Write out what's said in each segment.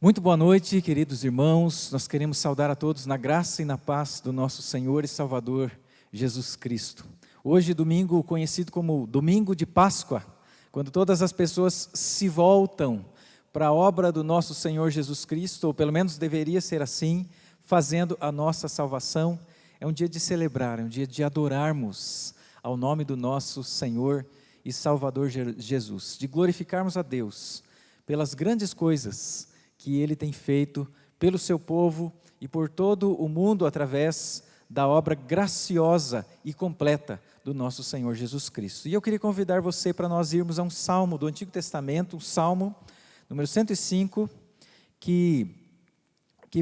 Muito boa noite, queridos irmãos. Nós queremos saudar a todos na graça e na paz do nosso Senhor e Salvador Jesus Cristo. Hoje, domingo conhecido como Domingo de Páscoa, quando todas as pessoas se voltam para a obra do nosso Senhor Jesus Cristo, ou pelo menos deveria ser assim, fazendo a nossa salvação. É um dia de celebrar, é um dia de adorarmos ao nome do nosso Senhor e Salvador Jesus, de glorificarmos a Deus pelas grandes coisas que Ele tem feito pelo seu povo e por todo o mundo através da obra graciosa e completa do nosso Senhor Jesus Cristo. E eu queria convidar você para nós irmos a um salmo do Antigo Testamento, um salmo número 105, que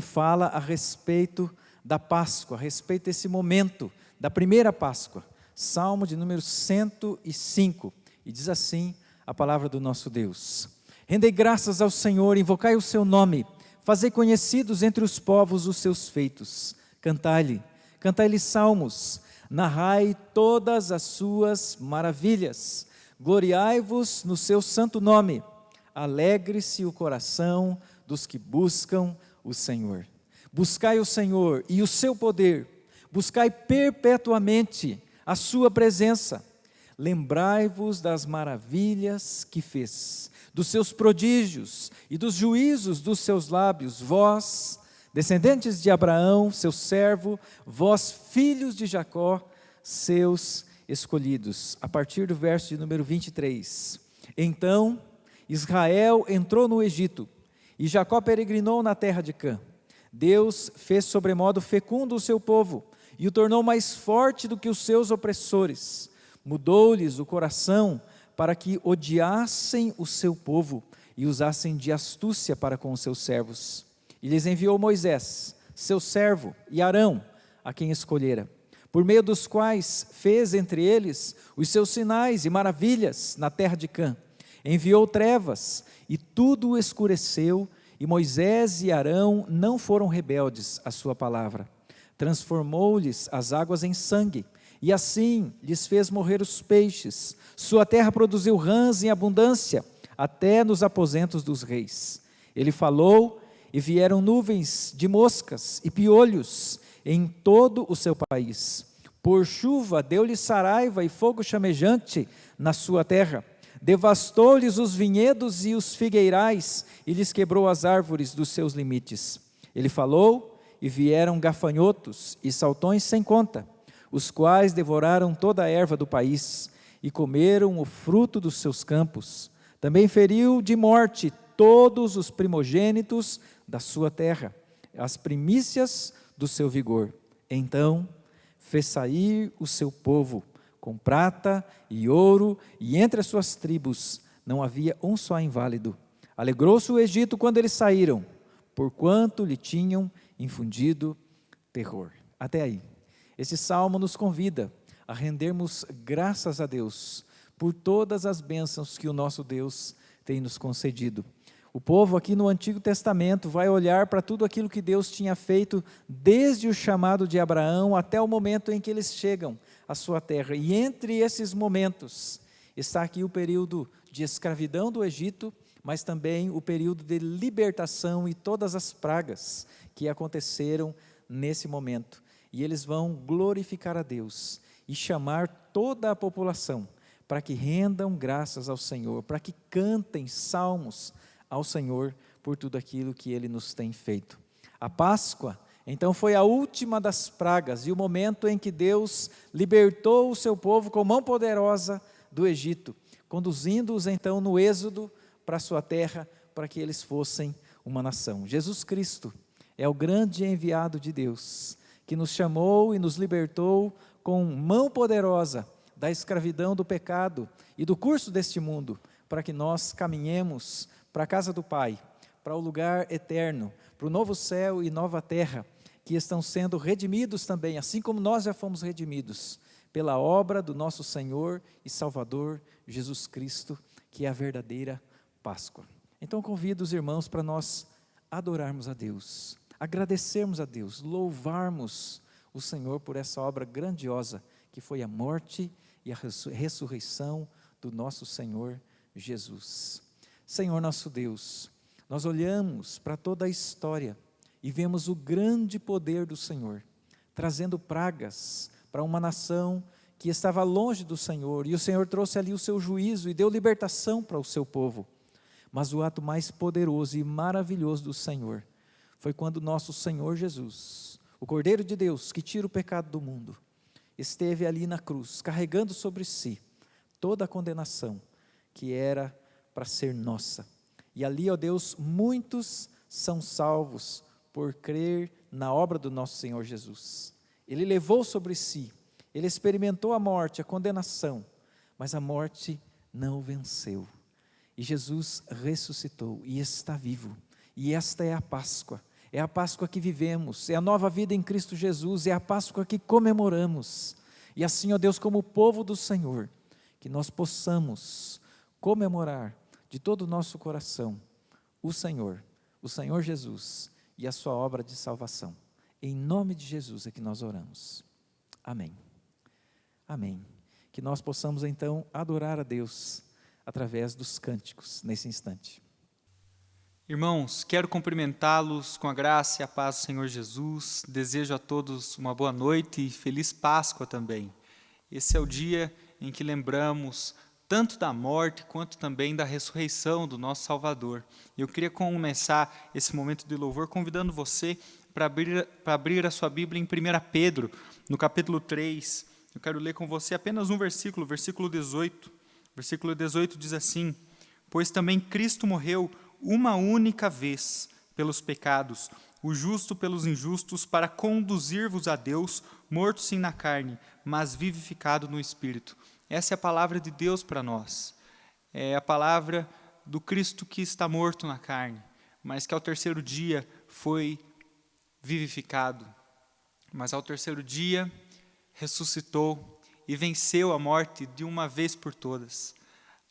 fala a respeito da Páscoa, a respeito desse momento da primeira Páscoa. Salmo de número 105, e diz assim a palavra do nosso Deus: Rendei graças ao Senhor, invocai o seu nome, fazei conhecidos entre os povos os seus feitos. Cantai-lhe salmos, narrai todas as suas maravilhas, gloriai-vos no seu santo nome, alegre-se o coração dos que buscam o Senhor. Buscai o Senhor e o seu poder, buscai perpetuamente a sua presença. Lembrai-vos das maravilhas que fez, dos seus prodígios e dos juízos dos seus lábios, vós, descendentes de Abraão, seu servo, vós, filhos de Jacó, seus escolhidos. A partir do verso de número 23. Então Israel entrou no Egito, e Jacó peregrinou na terra de Cã. Deus fez sobremodo fecundo o seu povo, e o tornou mais forte do que os seus opressores. Mudou-lhes o coração para que odiassem o seu povo e usassem de astúcia para com os seus servos. E lhes enviou Moisés, seu servo, e Arão, a quem escolhera, por meio dos quais fez entre eles os seus sinais e maravilhas na terra de Cã. Enviou trevas e tudo escureceu, e Moisés e Arão não foram rebeldes à sua palavra. Transformou-lhes as águas em sangue, e assim lhes fez morrer os peixes. Sua terra produziu rãs em abundância, até nos aposentos dos reis. Ele falou, e vieram nuvens de moscas e piolhos em todo o seu país. Por chuva deu-lhe saraiva e fogo chamejante na sua terra. Devastou-lhes os vinhedos e os figueirais, e lhes quebrou as árvores dos seus limites. Ele falou, e vieram gafanhotos e saltões sem conta, os quais devoraram toda a erva do país, e comeram o fruto dos seus campos. Também feriu de morte todos os primogênitos da sua terra, as primícias do seu vigor. Então fez sair o seu povo com prata e ouro, e entre as suas tribos não havia um só inválido. Alegrou-se o Egito quando eles saíram, porquanto lhe tinham infundido terror. Até aí. Esse salmo nos convida a rendermos graças a Deus por todas as bênçãos que o nosso Deus tem nos concedido. O povo aqui no Antigo Testamento vai olhar para tudo aquilo que Deus tinha feito desde o chamado de Abraão até o momento em que eles chegam à sua terra. E entre esses momentos está aqui o período de escravidão do Egito, mas também o período de libertação e todas as pragas que aconteceram nesse momento. E eles vão glorificar a Deus e chamar toda a população para que rendam graças ao Senhor, para que cantem salmos ao Senhor por tudo aquilo que Ele nos tem feito. A Páscoa, então, foi a última das pragas e o momento em que Deus libertou o seu povo com mão poderosa do Egito, conduzindo-os então no êxodo para a sua terra, para que eles fossem uma nação. Jesus Cristo é o grande enviado de Deus, que nos chamou e nos libertou com mão poderosa da escravidão do pecado e do curso deste mundo, para que nós caminhemos para a casa do Pai, para o lugar eterno, para o novo céu e nova terra, que estão sendo redimidos também, assim como nós já fomos redimidos, pela obra do nosso Senhor e Salvador Jesus Cristo, que é a verdadeira Páscoa. Então convido os irmãos para nós adorarmos a Deus, agradecermos a Deus, louvarmos o Senhor por essa obra grandiosa, que foi a morte e a ressurreição do nosso Senhor Jesus. Senhor nosso Deus, nós olhamos para toda a história e vemos o grande poder do Senhor, trazendo pragas para uma nação que estava longe do Senhor, e o Senhor trouxe ali o seu juízo e deu libertação para o seu povo. Mas o ato mais poderoso e maravilhoso do Senhor foi quando nosso Senhor Jesus, o Cordeiro de Deus que tira o pecado do mundo, esteve ali na cruz, carregando sobre si toda a condenação que era para ser nossa. E ali, ó Deus, muitos são salvos por crer na obra do nosso Senhor Jesus. Ele levou sobre si, ele experimentou a morte, a condenação, mas a morte não o venceu. E Jesus ressuscitou e está vivo. E esta é a Páscoa que vivemos, é a nova vida em Cristo Jesus, é a Páscoa que comemoramos. E assim, ó Deus, como povo do Senhor, que nós possamos comemorar de todo o nosso coração o Senhor Jesus e a sua obra de salvação. Em nome de Jesus é que nós oramos. Amém. Amém. Que nós possamos então adorar a Deus através dos cânticos nesse instante. Irmãos, quero cumprimentá-los com a graça e a paz do Senhor Jesus. Desejo a todos uma boa noite e feliz Páscoa também. Esse é o dia em que lembramos tanto da morte quanto também da ressurreição do nosso Salvador. Eu queria começar esse momento de louvor convidando você para abrir a sua Bíblia em 1 Pedro, no capítulo 3. Eu quero ler com você apenas um versículo, versículo 18. Versículo 18 diz assim: pois também Cristo morreu uma única vez pelos pecados, o justo pelos injustos, para conduzir-vos a Deus, morto sim na carne, mas vivificado no Espírito. Essa é a palavra de Deus para nós. É a palavra do Cristo que está morto na carne, mas que ao terceiro dia foi vivificado. Mas ao terceiro dia ressuscitou e venceu a morte de uma vez por todas.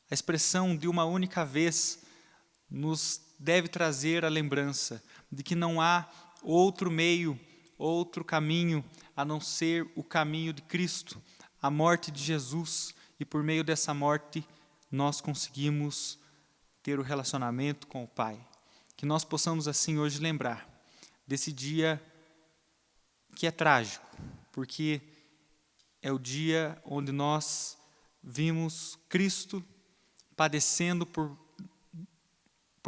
A expressão de uma única vez nos deve trazer a lembrança de que não há outro meio, outro caminho, a não ser o caminho de Cristo, a morte de Jesus, e por meio dessa morte nós conseguimos ter o relacionamento com o Pai. Que nós possamos assim hoje lembrar desse dia que é trágico, porque é o dia onde nós vimos Cristo padecendo por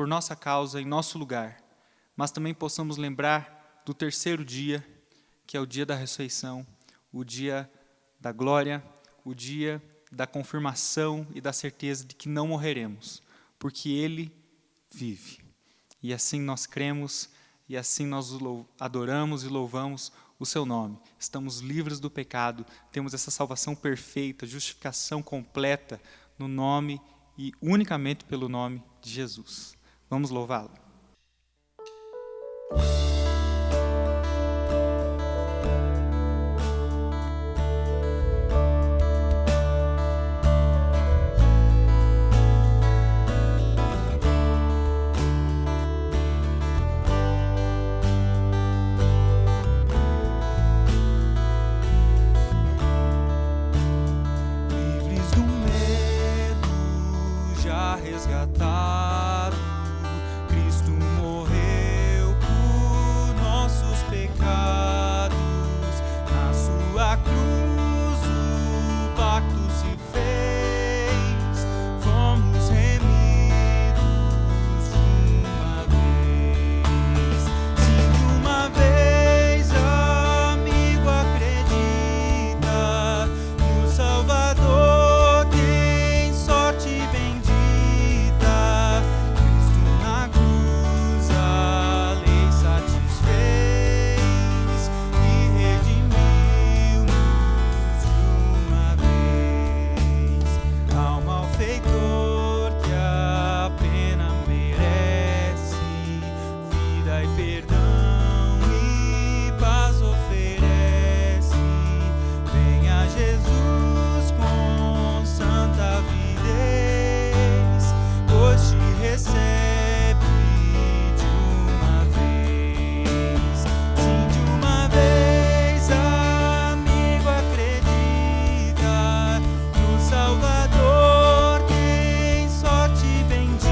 nossa causa, em nosso lugar, mas também possamos lembrar do terceiro dia, que é o dia da ressurreição, o dia da glória, o dia da confirmação e da certeza de que não morreremos, porque Ele vive. E assim nós cremos, e assim nós adoramos e louvamos o Seu nome. Estamos livres do pecado, temos essa salvação perfeita, justificação completa no nome e unicamente pelo nome de Jesus. Vamos louvá-lo. Livres do medo, já resgatado, Cristo morreu por nossos pecados. Na sua cruz o pacto se fez, fomos remidos de uma vez. Se de uma vez, amigo, acredita no Salvador, tem sorte bendita. Cristo na cruz a lei satisfez e redimiu-nos de uma vez. Ao malfeitor que a pena merece, vida e perdão e paz oferece. Venha Jesus com santa avidez, pois te recebe de uma vez. Sim, de uma vez, amigo, acredita no Salvador, tem sorte bendita.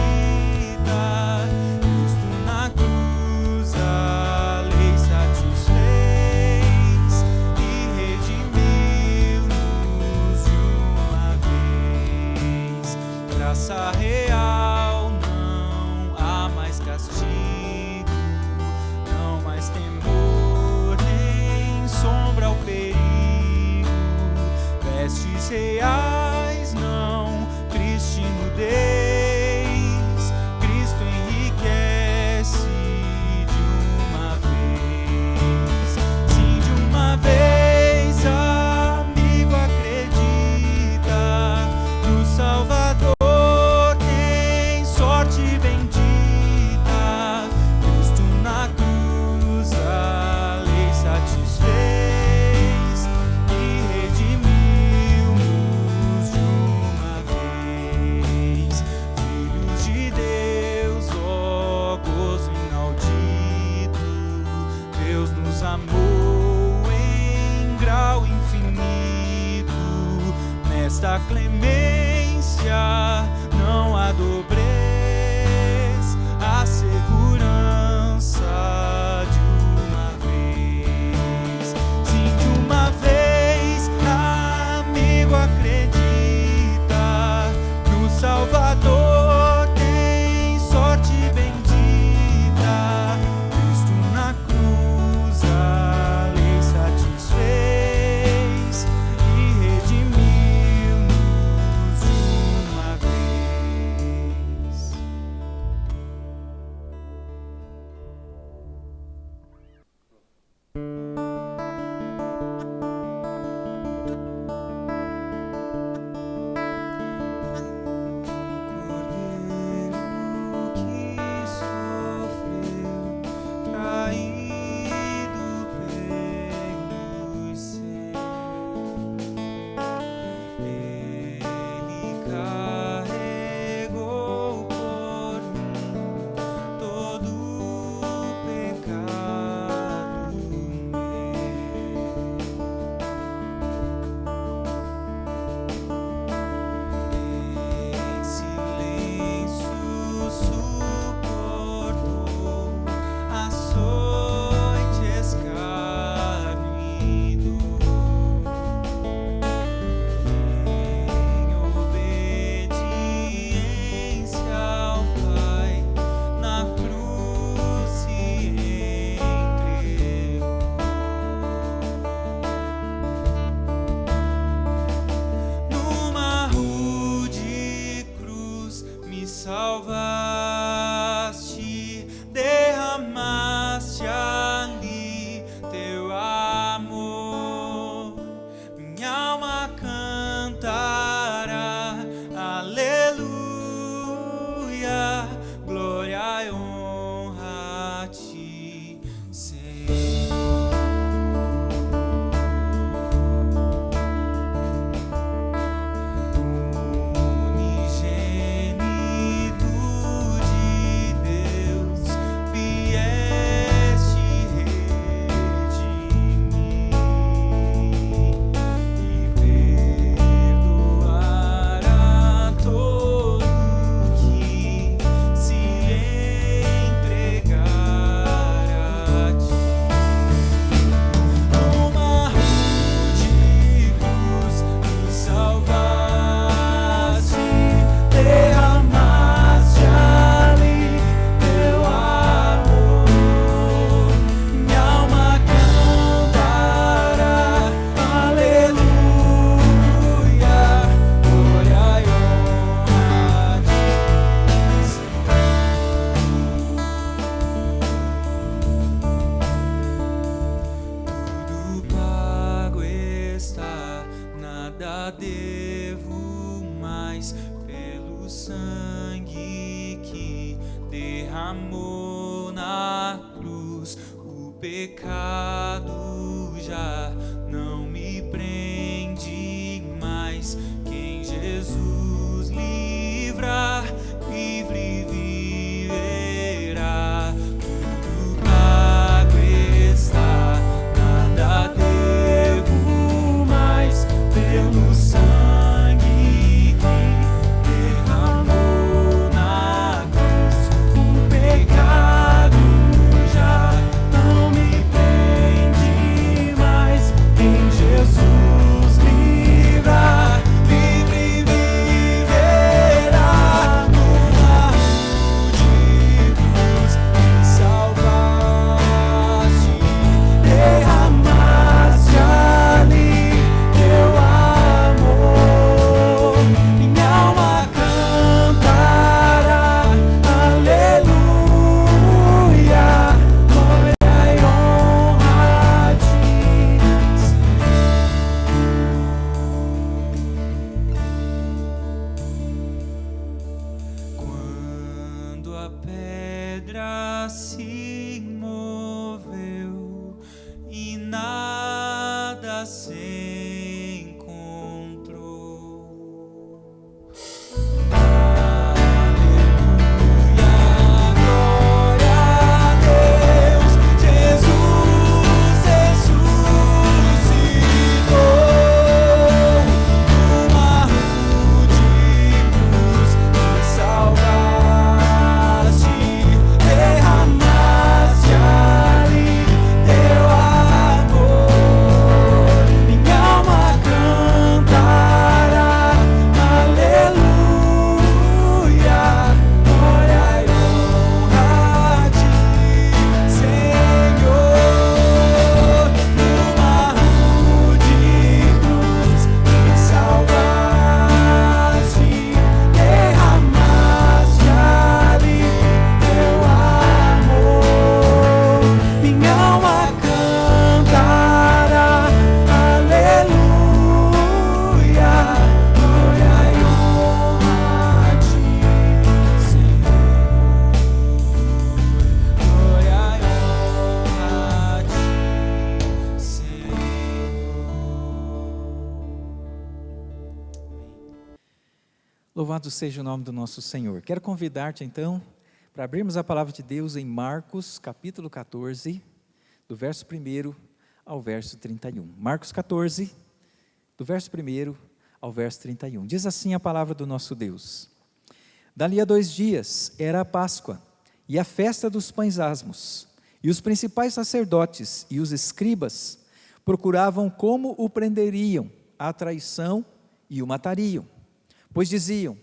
nos amou em grau infinito. Nesta clemência não há dobrez, a segurança de uma vez. Sim, de uma vez, amigo, acredita no Salvador, tem sorte bendita. Cristo na cruz a lei satisfez e redimiu-nos de uma vez. Cordeiro que sofreu, traído pelos seus, ele carregou por mim todo o pecado meu. Em silêncio suportou açoites, escárnio e dor. Em obediência ao Pai, na cruz se entregou. Numa rude cruz me salvaste, derramaste ali teu amor. Minha alma cantará, aleluia, glória e honra a ti, Senhor. Unigênito de Deus, vieste redimir e perdoar a todo que se entregar a ti. Numa rude cruz me salvaste, derramaste ali teu amor. Minha alma cantará, aleluia, glória e honra a ti, tudo pago está, nada devo mais, pelo sangue que derramou na cruz. O pecado já não me prende mais. Quem Jesus livrar, livre viverá. Tudo pago está, nada devo mais, pelo sangue que derramou na cruz. O pecado já não me prende mais. Quem Jesus livrar, livre viverá. Numa rude cruz me salvaste, derramaste ali teu amor. Minha alma cantará, aleluia, glória e honra a ti, quando a pedra se moveu e nada se encontrou. Aleluia, glória a Deus, Jesus Louvado seja o nome do nosso Senhor. Quero convidar-te então para abrirmos a palavra de Deus em Marcos capítulo 14, do verso 1 ao verso 31. Marcos 14, do verso 1 ao verso 31. Diz assim a palavra do nosso Deus: Dali a 2 dias era a Páscoa e a festa dos pães asmos, e os principais sacerdotes e os escribas procuravam como o prenderiam à traição e o matariam. Pois diziam: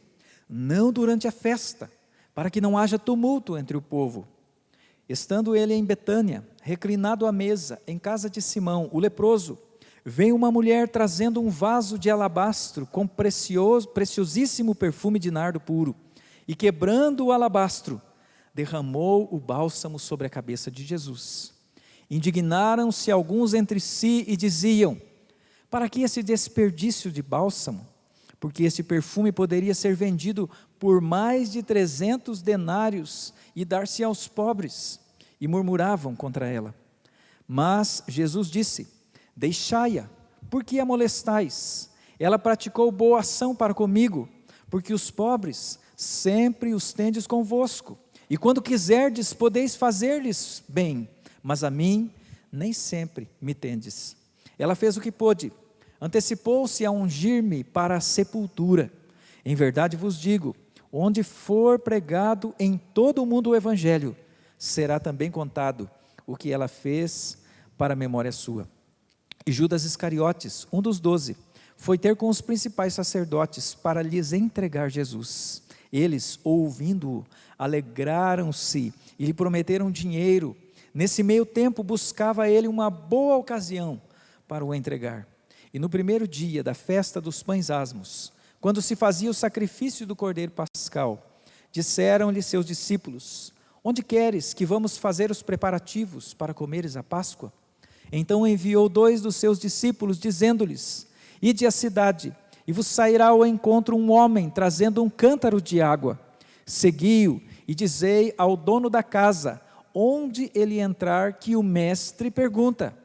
não durante a festa, para que não haja tumulto entre o povo. Estando ele em Betânia, reclinado à mesa, em casa de Simão, o leproso, veio uma mulher trazendo um vaso de alabastro com preciosíssimo perfume de nardo puro, e quebrando o alabastro, derramou o bálsamo sobre a cabeça de Jesus. Indignaram-se alguns entre si e diziam: para que esse desperdício de bálsamo? Porque este perfume poderia ser vendido por mais de 300 denários e dar-se aos pobres. E murmuravam contra ela. Mas Jesus disse: deixai-a, por que a molestais? Ela praticou boa ação para comigo, porque os pobres sempre os tendes convosco, e quando quiserdes podeis fazer-lhes bem, mas a mim nem sempre me tendes. Ela fez o que pôde, antecipou-se a ungir-me para a sepultura. Em verdade vos digo, onde for pregado em todo o mundo o evangelho, será também contado o que ela fez para a memória sua. E Judas Iscariotes, um dos 12, foi ter com os principais sacerdotes para lhes entregar Jesus. Eles, ouvindo-o, alegraram-se e lhe prometeram dinheiro. Nesse meio tempo buscava ele uma boa ocasião para o entregar. E no primeiro dia da festa dos pães asmos, quando se fazia o sacrifício do cordeiro pascal, disseram-lhe seus discípulos: onde queres que vamos fazer os preparativos para comeres a Páscoa? Então enviou 2 dos seus discípulos, dizendo-lhes: ide à cidade, e vos sairá ao encontro um homem, trazendo um cântaro de água. Segui-o, e dizei ao dono da casa, onde ele entrar, que o mestre pergunta: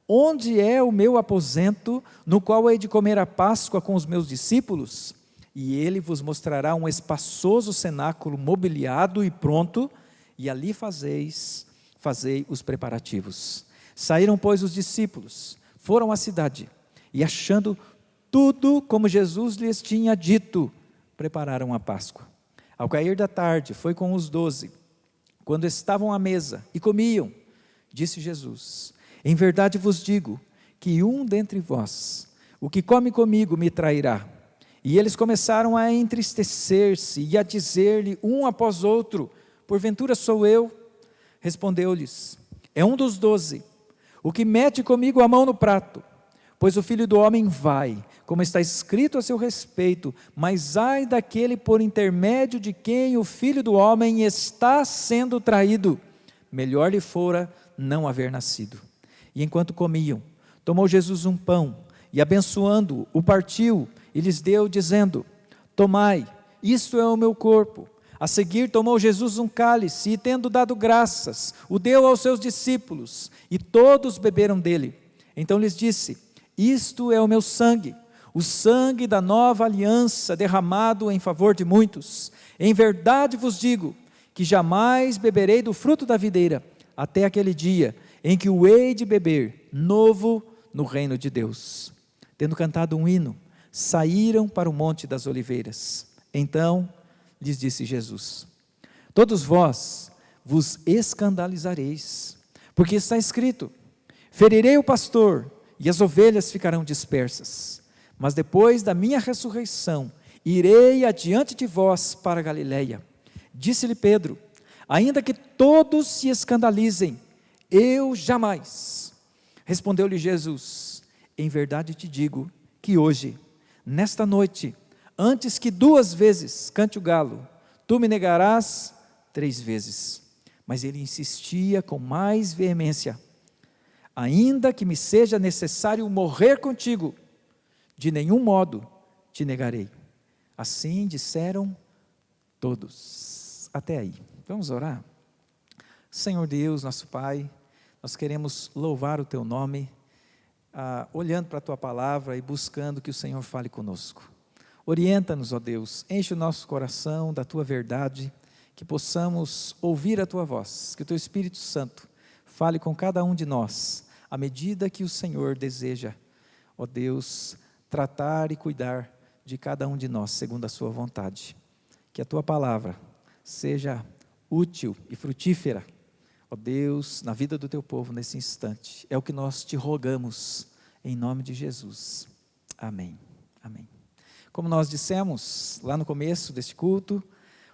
onde é o meu aposento, no qual hei de comer a Páscoa com os meus discípulos? E ele vos mostrará um espaçoso cenáculo mobiliado e pronto, e ali fazei os preparativos. Saíram, pois, os discípulos, foram à cidade, e achando tudo como Jesus lhes tinha dito, prepararam a Páscoa. Ao cair da tarde, foi com os 12, quando estavam à mesa e comiam, disse Jesus: em verdade vos digo, que um dentre vós, o que come comigo, me trairá. E eles começaram a entristecer-se e a dizer-lhe um após outro: porventura sou eu? Respondeu-lhes: é um dos 12, o que mete comigo a mão no prato. Pois o Filho do Homem vai, como está escrito a seu respeito, mas ai daquele por intermédio de quem o Filho do Homem está sendo traído. Melhor lhe fora não haver nascido. E enquanto comiam, tomou Jesus um pão, e abençoando-o, o partiu, e lhes deu, dizendo: tomai, isto é o meu corpo. A seguir tomou Jesus um cálice, e tendo dado graças, o deu aos seus discípulos, e todos beberam dele. Então lhes disse: isto é o meu sangue, o sangue da nova aliança, derramado em favor de muitos. Em verdade vos digo, que jamais beberei do fruto da videira, até aquele dia em que o hei de beber novo no reino de Deus. Tendo cantado um hino, saíram para o Monte das Oliveiras. Então lhes disse Jesus: todos vós vos escandalizareis, porque está escrito: ferirei o pastor, e as ovelhas ficarão dispersas. Mas depois da minha ressurreição, irei adiante de vós para a Galileia. Disse-lhe Pedro: ainda que todos se escandalizem, eu jamais. Respondeu-lhe Jesus: em verdade te digo, que hoje, nesta noite, antes que 2 vezes cante o galo, tu me negarás 3 vezes. Mas ele insistia com mais veemência: ainda que me seja necessário morrer contigo, de nenhum modo te negarei. Assim disseram todos. Até aí. Vamos orar? Senhor Deus, nosso Pai, nós queremos louvar o Teu nome, olhando para a Tua palavra e buscando que o Senhor fale conosco. Orienta-nos, ó Deus, enche o nosso coração da Tua verdade, que possamos ouvir a Tua voz, que o Teu Espírito Santo fale com cada um de nós, à medida que o Senhor deseja, ó Deus, tratar e cuidar de cada um de nós, segundo a Sua vontade. Que a Tua palavra seja útil e frutífera, ó Deus, na vida do Teu povo nesse instante. É o que nós te rogamos, em nome de Jesus. Amém. Amém. Como nós dissemos lá no começo deste culto,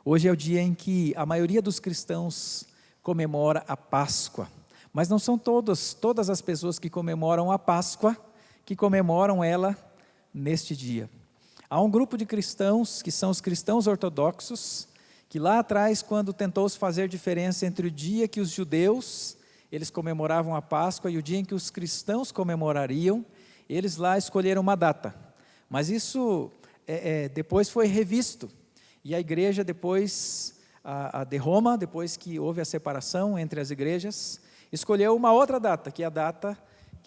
hoje é o dia em que a maioria dos cristãos comemora a Páscoa. Mas não são todas as pessoas que comemoram a Páscoa, que comemoram ela neste dia. Há um grupo de cristãos, que são os cristãos ortodoxos, que lá atrás, quando tentou-se fazer diferença entre o dia que os judeus, eles comemoravam a Páscoa, e o dia em que os cristãos comemorariam, eles lá escolheram uma data. Mas isso depois foi revisto, e a igreja depois, a de Roma, depois que houve a separação entre as igrejas, escolheu uma outra data, que é a data,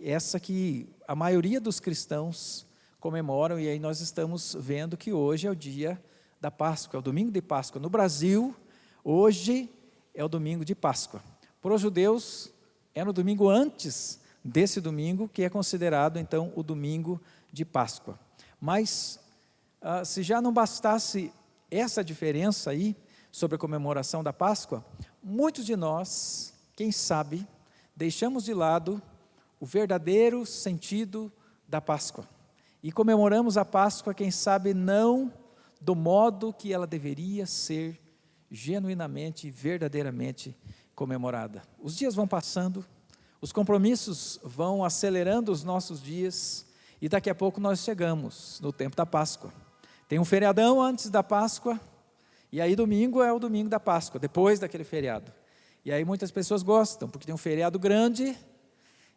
essa que a maioria dos cristãos comemoram, e aí nós estamos vendo que hoje é o dia da Páscoa, é o domingo de Páscoa. No Brasil, hoje é o domingo de Páscoa. Para os judeus, é no domingo antes desse domingo, que é considerado então o domingo de Páscoa. Mas, se já não bastasse essa diferença aí, sobre a comemoração da Páscoa, muitos de nós, quem sabe, deixamos de lado o verdadeiro sentido da Páscoa. E comemoramos a Páscoa, quem sabe, não do modo que ela deveria ser genuinamente, verdadeiramente comemorada. Os dias vão passando, os compromissos vão acelerando os nossos dias, e daqui a pouco nós chegamos no tempo da Páscoa. Tem um feriadão antes da Páscoa, e aí domingo é o domingo da Páscoa, depois daquele feriado. E aí muitas pessoas gostam, porque tem um feriado grande,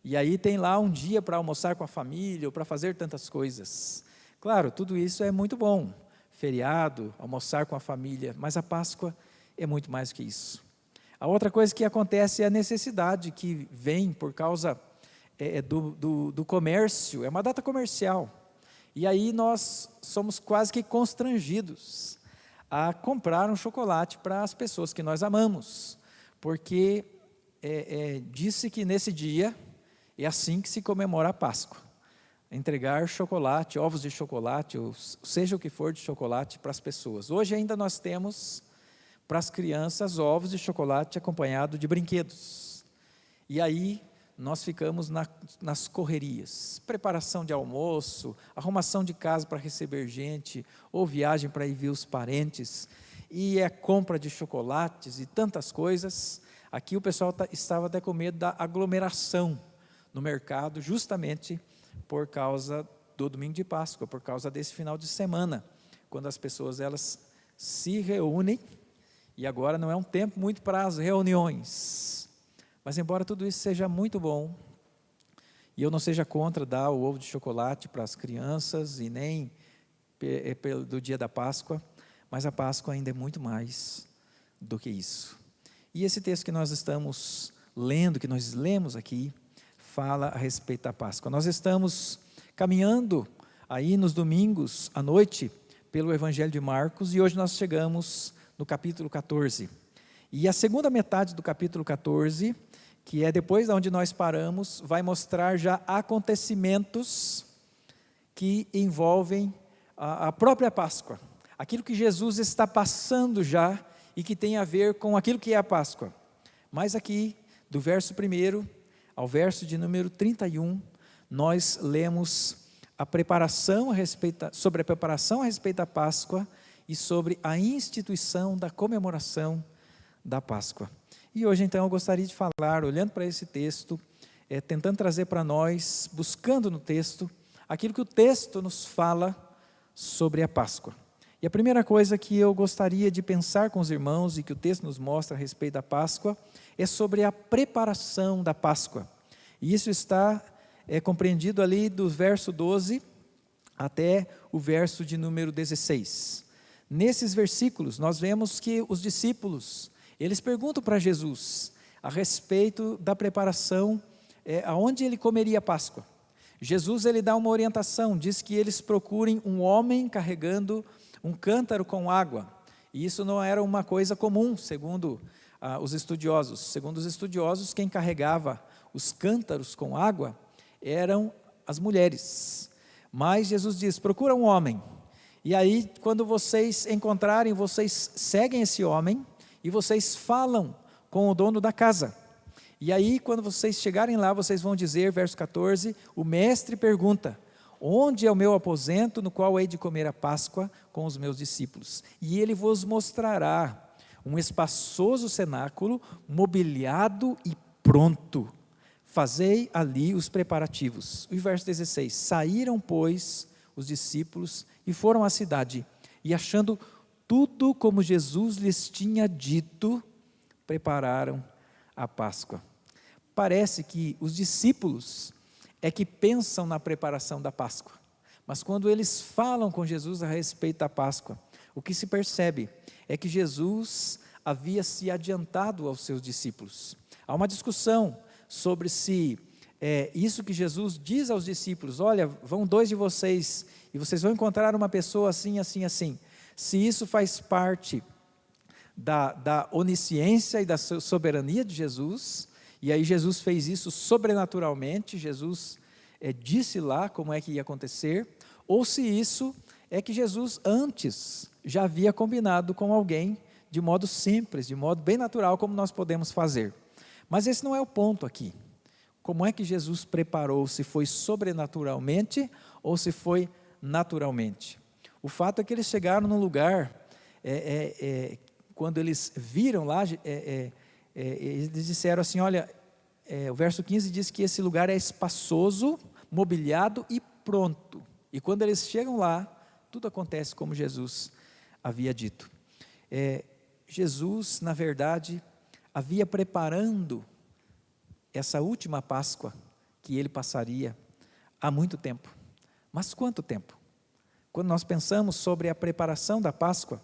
e aí tem lá um dia para almoçar com a família, ou para fazer tantas coisas. Claro, tudo isso é muito bom, feriado, almoçar com a família, mas a Páscoa é muito mais que isso. A outra coisa que acontece é a necessidade que vem por causa do comércio, é uma data comercial, e aí nós somos quase que constrangidos a comprar um chocolate para as pessoas que nós amamos, porque disse que nesse dia é assim que se comemora a Páscoa, entregar chocolate, ovos de chocolate, ou seja o que for de chocolate para as pessoas. Hoje ainda nós temos para as crianças ovos de chocolate acompanhado de brinquedos, e aí nós ficamos nas correrias, preparação de almoço, arrumação de casa para receber gente, ou viagem para ir ver os parentes, e compra de chocolates e tantas coisas. Aqui o pessoal estava até com medo da aglomeração no mercado, justamente por causa do domingo de Páscoa, por causa desse final de semana, quando as pessoas elas se reúnem, e agora não é um tempo muito para as reuniões. Mas embora tudo isso seja muito bom, e eu não seja contra dar o ovo de chocolate para as crianças, e nem do dia da Páscoa, mas a Páscoa ainda é muito mais do que isso. E esse texto que nós estamos lendo, que nós lemos aqui, fala a respeito da Páscoa. Nós estamos caminhando aí nos domingos à noite pelo Evangelho de Marcos, e hoje nós chegamos no capítulo 14. E a segunda metade do capítulo 14, que é depois de onde nós paramos, vai mostrar já acontecimentos que envolvem a própria Páscoa. Aquilo que Jesus está passando já e que tem a ver com aquilo que é a Páscoa. Mas aqui, do verso 1 ao verso de número 31, nós lemos sobre a preparação a respeito da Páscoa e sobre a instituição da comemoração da Páscoa. E hoje então eu gostaria de falar, olhando para esse texto, tentando trazer para nós, buscando no texto, aquilo que o texto nos fala sobre a Páscoa. E a primeira coisa que eu gostaria de pensar com os irmãos, e que o texto nos mostra a respeito da Páscoa, é sobre a preparação da Páscoa. E isso está compreendido ali do verso 12 até o verso de número 16. Nesses versículos nós vemos que os discípulos, eles perguntam para Jesus a respeito da preparação, aonde ele comeria a Páscoa. Jesus ele dá uma orientação, diz que eles procurem um homem carregando um cântaro com água. E isso não era uma coisa comum, segundo os estudiosos. Segundo os estudiosos, quem carregava os cântaros com água eram as mulheres. Mas Jesus diz, procura um homem. E aí, quando vocês encontrarem, vocês seguem esse homem e vocês falam com o dono da casa. E aí, quando vocês chegarem lá, vocês vão dizer, verso 14, o mestre pergunta, onde é o meu aposento no qual hei de comer a Páscoa com os meus discípulos? E ele vos mostrará um espaçoso cenáculo, mobiliado e pronto. Fazei ali os preparativos. E verso 16, saíram, pois, os discípulos e foram à cidade, e achando tudo como Jesus lhes tinha dito, prepararam a Páscoa. Parece que os discípulos é que pensam na preparação da Páscoa, mas quando eles falam com Jesus a respeito da Páscoa, o que se percebe é que Jesus havia se adiantado aos seus discípulos. Há uma discussão sobre se isso que Jesus diz aos discípulos, olha, vão 2 de vocês e vocês vão encontrar uma pessoa assim, assim, assim, se isso faz parte da onisciência e da soberania de Jesus. E aí Jesus fez isso sobrenaturalmente, Jesus disse lá como é que ia acontecer, ou se isso é que Jesus antes já havia combinado com alguém de modo simples, de modo bem natural, como nós podemos fazer. Mas esse não é o ponto aqui. Como é que Jesus preparou, se foi sobrenaturalmente ou se foi naturalmente? O fato é que eles chegaram num lugar, quando eles viram lá, eles disseram assim, olha, o verso 15 diz que esse lugar é espaçoso, mobiliado e pronto. E quando eles chegam lá, tudo acontece como Jesus havia dito. Jesus, na verdade, havia preparando essa última Páscoa que ele passaria há muito tempo. Mas quanto tempo? Quando nós pensamos sobre a preparação da Páscoa,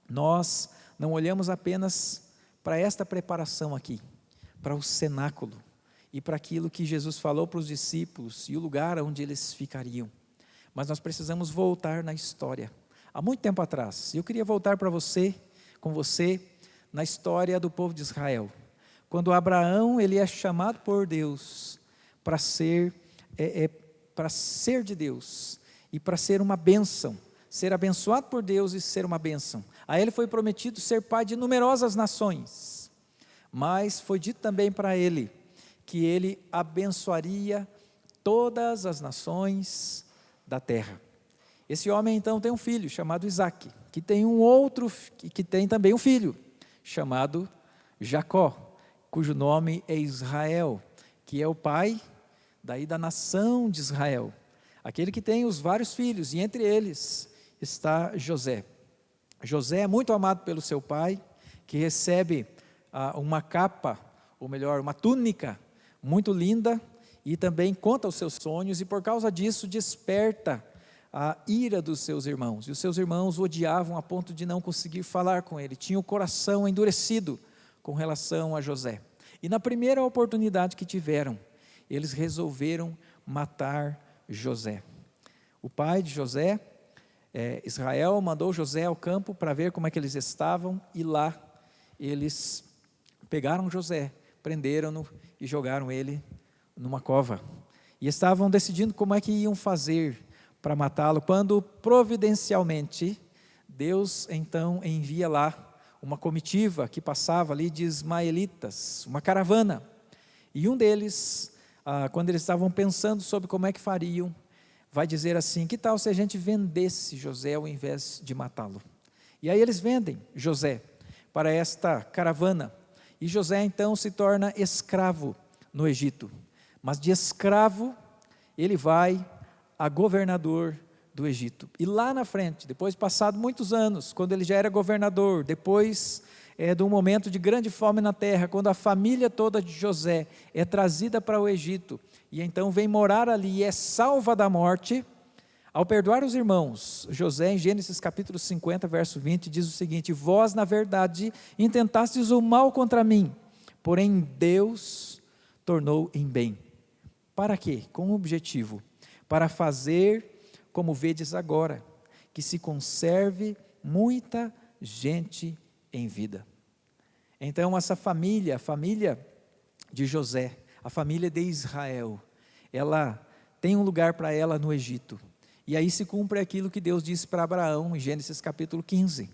nós não olhamos apenas para esta preparação aqui, para o cenáculo e para aquilo que Jesus falou para os discípulos e o lugar onde eles ficariam. Mas nós precisamos voltar na história. Há muito tempo atrás, eu queria voltar com você, na história do povo de Israel. Quando Abraão ele é chamado por Deus para ser de Deus e para ser uma bênção, ser abençoado por Deus e ser uma bênção. A ele foi prometido ser pai de numerosas nações, mas foi dito também para ele que ele abençoaria todas as nações da terra. Esse homem então tem um filho chamado Isaque, que tem também um filho chamado Jacó, cujo nome é Israel, que é o pai da nação de Israel, aquele que tem os vários filhos, e entre eles está José. José é muito amado pelo seu pai, que recebe uma capa, ou melhor, uma túnica muito linda, e também conta os seus sonhos, e por causa disso desperta a ira dos seus irmãos, e os seus irmãos o odiavam a ponto de não conseguir falar com ele, tinham o coração endurecido com relação a José. E na primeira oportunidade que tiveram, eles resolveram matar José. O pai de José, Israel, mandou José ao campo para ver como é que eles estavam, e lá eles pegaram José, prenderam-no e jogaram ele numa cova. E estavam decidindo como é que iam fazer para matá-lo, quando providencialmente Deus então envia lá uma comitiva que passava ali de ismaelitas, uma caravana, e um deles, quando eles estavam pensando sobre como é que fariam, vai dizer assim, que tal se a gente vendesse José ao invés de matá-lo? E aí eles vendem José para esta caravana, e José então se torna escravo no Egito, mas de escravo ele vai a governador do Egito. E lá na frente, depois de passado muitos anos, quando ele já era governador, depois de um momento de grande fome na terra, quando a família toda de José é trazida para o Egito, e então vem morar ali e é salva da morte, ao perdoar os irmãos, José, em Gênesis capítulo 50, verso 20, diz o seguinte: vós, na verdade, intentastes o mal contra mim, porém Deus tornou em bem. Para quê? Com o objetivo para fazer como vedes agora, que se conserve muita gente em vida. Então essa família, a família de José, a família de Israel, ela tem um lugar para ela no Egito. E aí se cumpre aquilo que Deus disse para Abraão em Gênesis capítulo 15.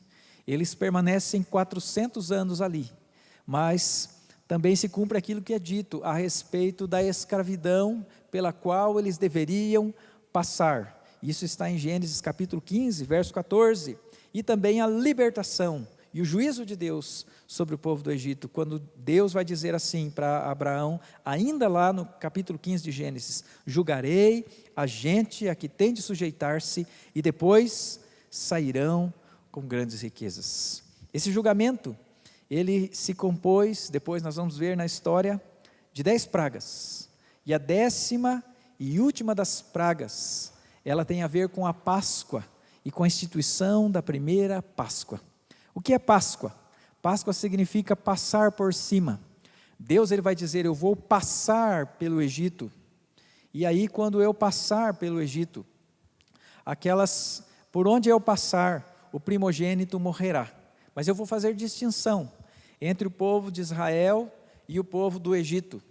Eles permanecem 400 anos ali, mas também se cumpre aquilo que é dito a respeito da escravidão pela qual eles deveriam passar. Isso está em Gênesis capítulo 15, verso 14. E também a libertação e o juízo de Deus sobre o povo do Egito, quando Deus vai dizer assim para Abraão, ainda lá no capítulo 15 de Gênesis: julgarei a gente a que tem de sujeitar-se, e depois sairão com grandes riquezas. Esse julgamento, ele se compôs, depois nós vamos ver na história, de 10 pragas, e a 10ª e última das pragas, ela tem a ver com a Páscoa, e com a instituição da primeira Páscoa. O que é Páscoa? Páscoa significa passar por cima. Deus ele vai dizer: eu vou passar pelo Egito. E aí quando eu passar pelo Egito, por onde eu passar, o primogênito morrerá. Mas eu vou fazer distinção entre o povo de Israel e o povo do Egito.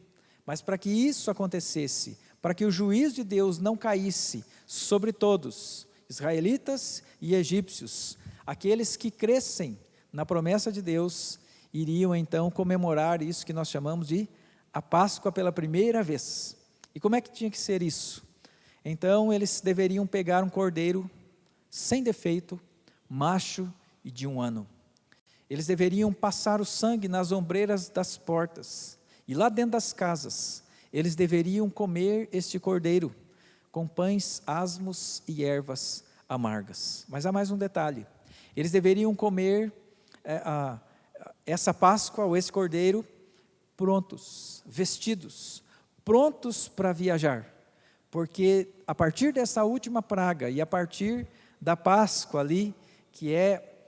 Mas para que isso acontecesse, para que o juízo de Deus não caísse sobre todos, israelitas e egípcios, aqueles que crescem na promessa de Deus, iriam então comemorar isso que nós chamamos de a Páscoa pela primeira vez. E como é que tinha que ser isso? Então eles deveriam pegar um cordeiro sem defeito, macho e de 1 ano. Eles deveriam passar o sangue nas ombreiras das portas, e lá dentro das casas, eles deveriam comer este cordeiro, com pães asmos e ervas amargas. Mas há mais um detalhe: eles deveriam comer essa Páscoa ou esse cordeiro prontos, vestidos, prontos para viajar, porque a partir dessa última praga e a partir da Páscoa ali, que é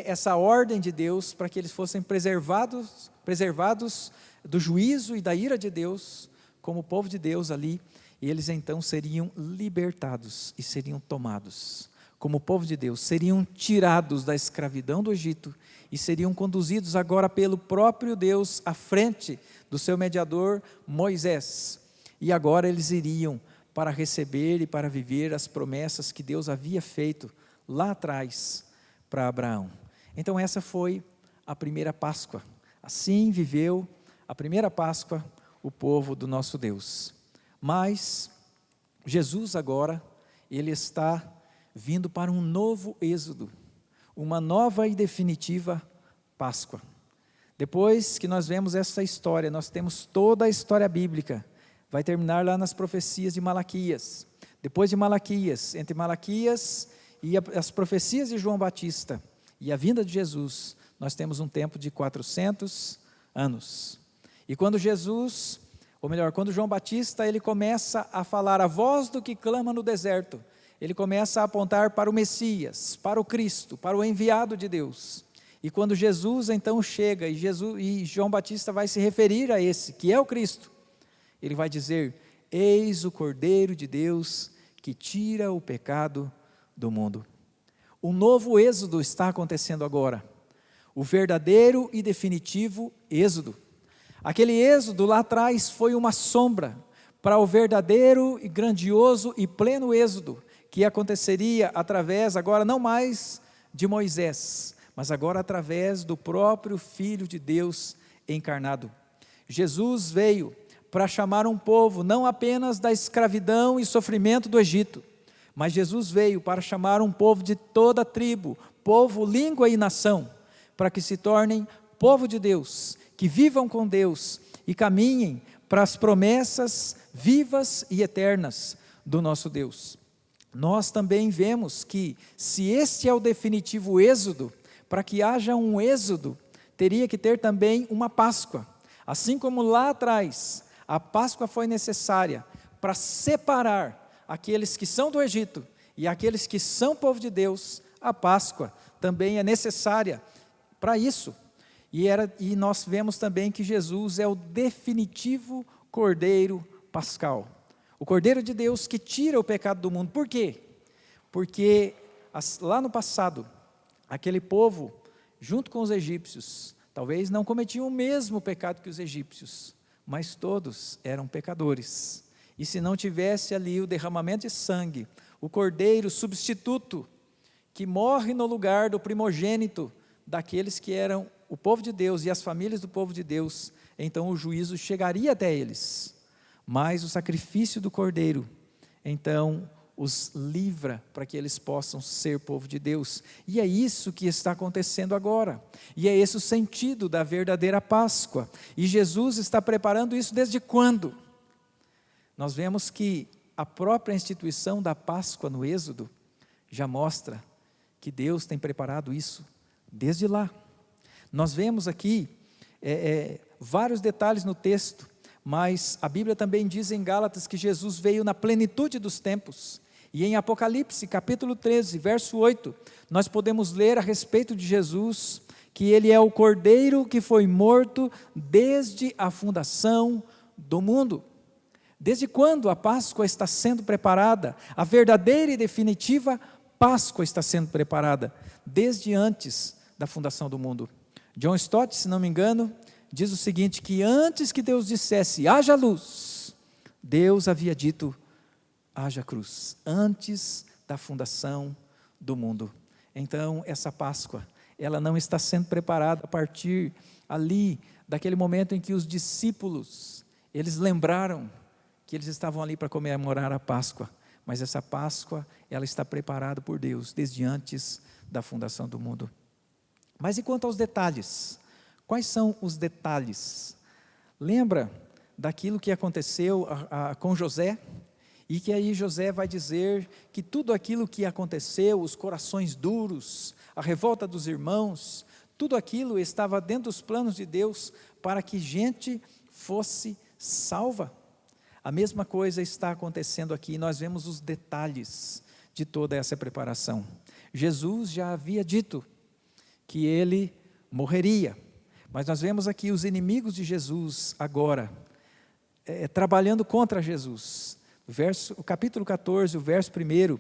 essa ordem de Deus para que eles fossem preservados do juízo e da ira de Deus, como povo de Deus ali, e eles então seriam libertados e seriam tomados como povo de Deus, seriam tirados da escravidão do Egito e seriam conduzidos agora pelo próprio Deus à frente do seu mediador Moisés. E agora eles iriam para receber e para viver as promessas que Deus havia feito lá atrás para Abraão. Então essa foi a primeira Páscoa. Assim viveu a primeira Páscoa o povo do nosso Deus. Mas Jesus agora, ele está vindo para um novo êxodo, uma nova e definitiva Páscoa. Depois que nós vemos essa história, nós temos toda a história bíblica, vai terminar lá nas profecias de Malaquias. Depois de Malaquias, entre Malaquias e as profecias de João Batista e a vinda de Jesus, nós temos um tempo de 400 anos. E quando quando João Batista ele começa a falar a voz do que clama no deserto, ele começa a apontar para o Messias, para o Cristo, para o enviado de Deus. E quando Jesus então chega e João Batista vai se referir a esse, que é o Cristo, ele vai dizer: eis o Cordeiro de Deus que tira o pecado do mundo. Um novo êxodo está acontecendo agora, o verdadeiro e definitivo êxodo. Aquele êxodo lá atrás foi uma sombra para o verdadeiro e grandioso e pleno êxodo, que aconteceria através agora não mais de Moisés, mas agora através do próprio Filho de Deus encarnado. Jesus veio para chamar um povo não apenas da escravidão e sofrimento do Egito, mas Jesus veio para chamar um povo de toda tribo, povo, língua e nação, para que se tornem povo de Deus, que vivam com Deus e caminhem para as promessas vivas e eternas do nosso Deus. Nós também vemos que, se este é o definitivo êxodo, para que haja um êxodo, teria que ter também uma Páscoa. Assim como lá atrás, a Páscoa foi necessária para separar aqueles que são do Egito e aqueles que são povo de Deus, a Páscoa também é necessária para isso. E nós vemos também que Jesus é o definitivo Cordeiro Pascal. O Cordeiro de Deus que tira o pecado do mundo. Por quê? Porque lá no passado, aquele povo, junto com os egípcios, talvez não cometiam o mesmo pecado que os egípcios, mas todos eram pecadores. E se não tivesse ali o derramamento de sangue, o cordeiro substituto, que morre no lugar do primogênito daqueles que eram o povo de Deus e as famílias do povo de Deus, então o juízo chegaria até eles. Mas o sacrifício do cordeiro, então, os livra para que eles possam ser povo de Deus. E é isso que está acontecendo agora. E é esse o sentido da verdadeira Páscoa. E Jesus está preparando isso desde quando? Nós vemos que a própria instituição da Páscoa no Êxodo já mostra que Deus tem preparado isso desde lá. Nós vemos aqui vários detalhes no texto, mas a Bíblia também diz em Gálatas que Jesus veio na plenitude dos tempos. E em Apocalipse, capítulo 13, verso 8, nós podemos ler a respeito de Jesus, que ele é o Cordeiro que foi morto desde a fundação do mundo. Desde quando a Páscoa está sendo preparada? A verdadeira e definitiva Páscoa está sendo preparada desde antes da fundação do mundo. John Stott, se não me engano, diz o seguinte, que antes que Deus dissesse, haja luz, Deus havia dito, haja cruz, antes da fundação do mundo. Então, essa Páscoa, ela não está sendo preparada a partir ali, daquele momento em que os discípulos, eles lembraram que eles estavam ali para comemorar a Páscoa, mas essa Páscoa, ela está preparada por Deus, desde antes da fundação do mundo. Mas e quanto aos detalhes? Quais são os detalhes? Lembra daquilo que aconteceu com José? E que aí José vai dizer que tudo aquilo que aconteceu, os corações duros, a revolta dos irmãos, tudo aquilo estava dentro dos planos de Deus para que gente fosse salva. A mesma coisa está acontecendo aqui, nós vemos os detalhes de toda essa preparação. Jesus já havia dito que ele morreria, mas nós vemos aqui os inimigos de Jesus agora, trabalhando contra Jesus. O capítulo 14, o verso 1,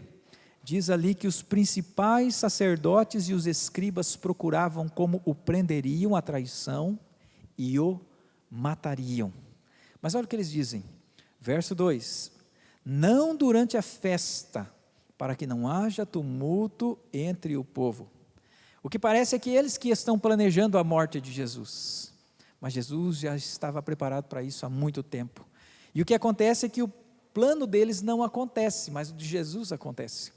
diz ali que os principais sacerdotes e os escribas procuravam como o prenderiam à traição e o matariam. Mas olha o que eles dizem, verso 2, não durante a festa, para que não haja tumulto entre o povo. O que parece é que eles que estão planejando a morte de Jesus, mas Jesus já estava preparado para isso há muito tempo. E o que acontece é que o plano deles não acontece, mas o de Jesus acontece,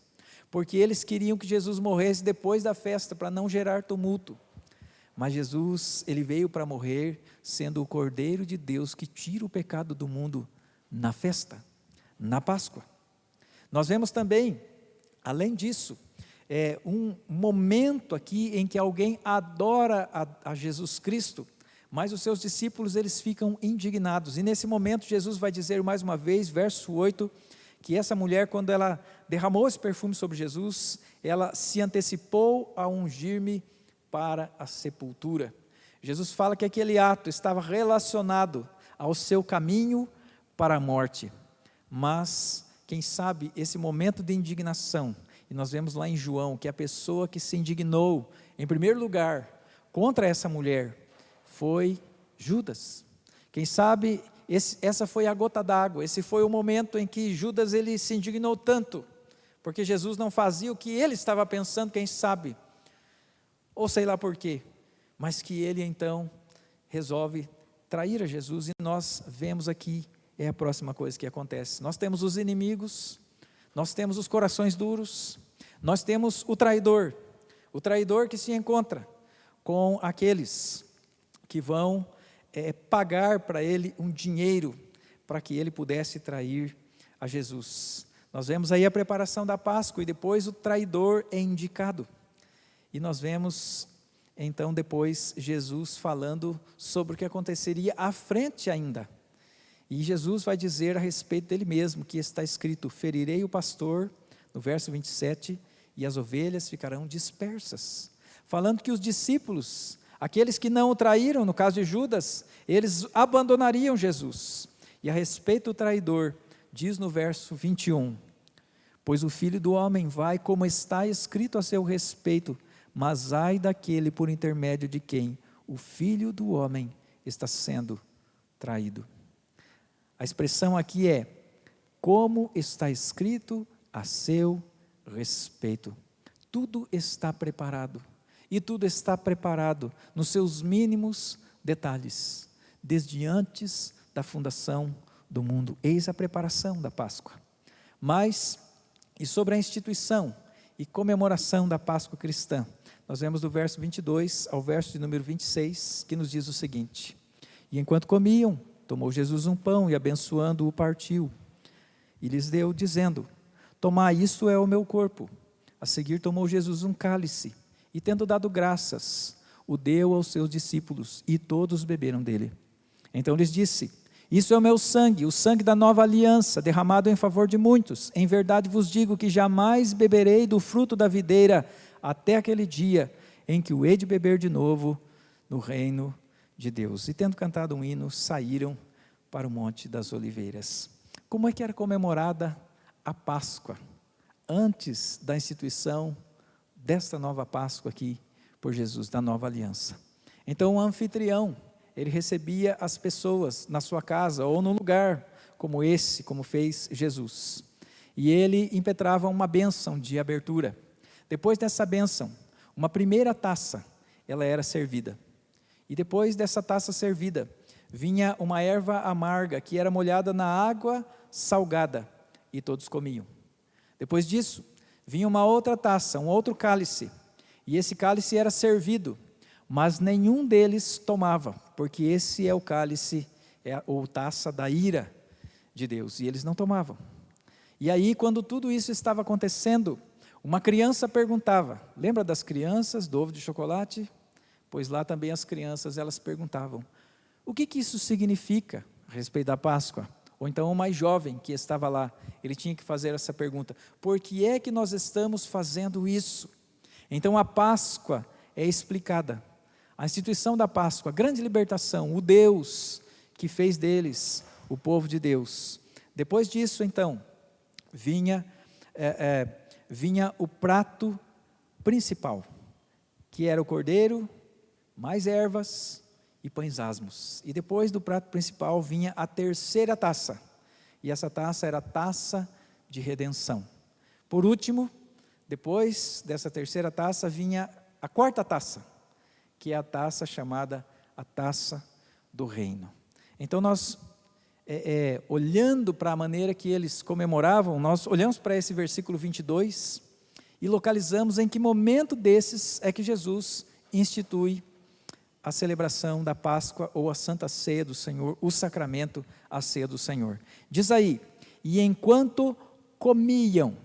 porque eles queriam que Jesus morresse depois da festa, para não gerar tumulto, mas Jesus, ele veio para morrer, sendo o Cordeiro de Deus, que tira o pecado do mundo, na festa, na Páscoa. Nós vemos também, além disso, um momento aqui, em que alguém adora a Jesus Cristo, mas os seus discípulos, eles ficam indignados, e nesse momento Jesus vai dizer mais uma vez, verso 8, que essa mulher, quando ela derramou esse perfume sobre Jesus, ela se antecipou a ungir-me para a sepultura. Jesus fala que aquele ato estava relacionado ao seu caminho para a morte, mas, quem sabe, esse momento de indignação, e nós vemos lá em João, que a pessoa que se indignou, em primeiro lugar, contra essa mulher, foi Judas. Quem sabe, essa foi a gota d'água, esse foi o momento em que Judas, ele se indignou tanto, porque Jesus não fazia o que ele estava pensando, quem sabe, ou sei lá por quê, mas que ele então resolve trair a Jesus, e nós vemos aqui, é a próxima coisa que acontece. Nós temos os inimigos, nós temos os corações duros, nós temos o traidor que se encontra com aqueles que vão pagar para ele um dinheiro, para que ele pudesse trair a Jesus. Nós vemos aí a preparação da Páscoa, e depois o traidor é indicado, e nós vemos então depois Jesus falando sobre o que aconteceria à frente ainda, e Jesus vai dizer a respeito dele mesmo, que está escrito, ferirei o pastor, no verso 27, e as ovelhas ficarão dispersas, falando que os discípulos, aqueles que não o traíram, no caso de Judas, eles abandonariam Jesus, e a respeito do traidor, diz no verso 21, pois o Filho do Homem vai como está escrito a seu respeito, mas ai daquele por intermédio de quem o Filho do Homem está sendo traído. A expressão aqui é, como está escrito a seu respeito. Tudo está preparado, e tudo está preparado nos seus mínimos detalhes, desde antes da fundação do mundo. Eis a preparação da Páscoa. Mas, e sobre a instituição e comemoração da Páscoa cristã, nós vemos do verso 22 ao verso de número 26, que nos diz o seguinte, e enquanto comiam, tomou Jesus um pão e abençoando-o partiu, e lhes deu, dizendo, tomai, isto é o meu corpo. A seguir tomou Jesus um cálice, e tendo dado graças, o deu aos seus discípulos, e todos beberam dele. Então lhes disse, isso é o meu sangue, o sangue da nova aliança, derramado em favor de muitos. Em verdade vos digo que jamais beberei do fruto da videira, até aquele dia em que o hei de beber de novo no reino de Deus. E tendo cantado um hino, saíram para o Monte das Oliveiras. Como é que era comemorada a Páscoa, antes da instituição desta nova Páscoa aqui, por Jesus, da nova aliança? Então o anfitrião, ele recebia as pessoas na sua casa, ou num lugar como esse, como fez Jesus, e ele impetrava uma bênção de abertura. Depois dessa bênção, uma primeira taça, ela era servida, e depois dessa taça servida, vinha uma erva amarga, que era molhada na água salgada, e todos comiam. Depois disso, vinha uma outra taça, um outro cálice, e esse cálice era servido, mas nenhum deles tomava, porque esse é o cálice, ou taça da ira de Deus, e eles não tomavam. E aí, quando tudo isso estava acontecendo, uma criança perguntava, lembra das crianças do ovo de chocolate? Pois lá também as crianças, elas perguntavam, o que isso significa a respeito da Páscoa? Ou então o mais jovem que estava lá, ele tinha que fazer essa pergunta, por que é que nós estamos fazendo isso? Então a Páscoa é explicada, a instituição da Páscoa, a grande libertação, o Deus que fez deles o povo de Deus. Depois disso então, vinha o prato principal, que era o cordeiro, mais ervas e pães asmos. E depois do prato principal vinha a terceira taça, e essa taça era a taça de redenção. Por último, depois dessa terceira taça, vinha a quarta taça, que é a taça chamada a taça do reino. Então nós, olhando para a maneira que eles comemoravam, nós olhamos para esse versículo 22 e localizamos em que momento desses é que Jesus institui a celebração da Páscoa ou a Santa Ceia do Senhor, o sacramento, a Ceia do Senhor. Diz aí, e enquanto comiam,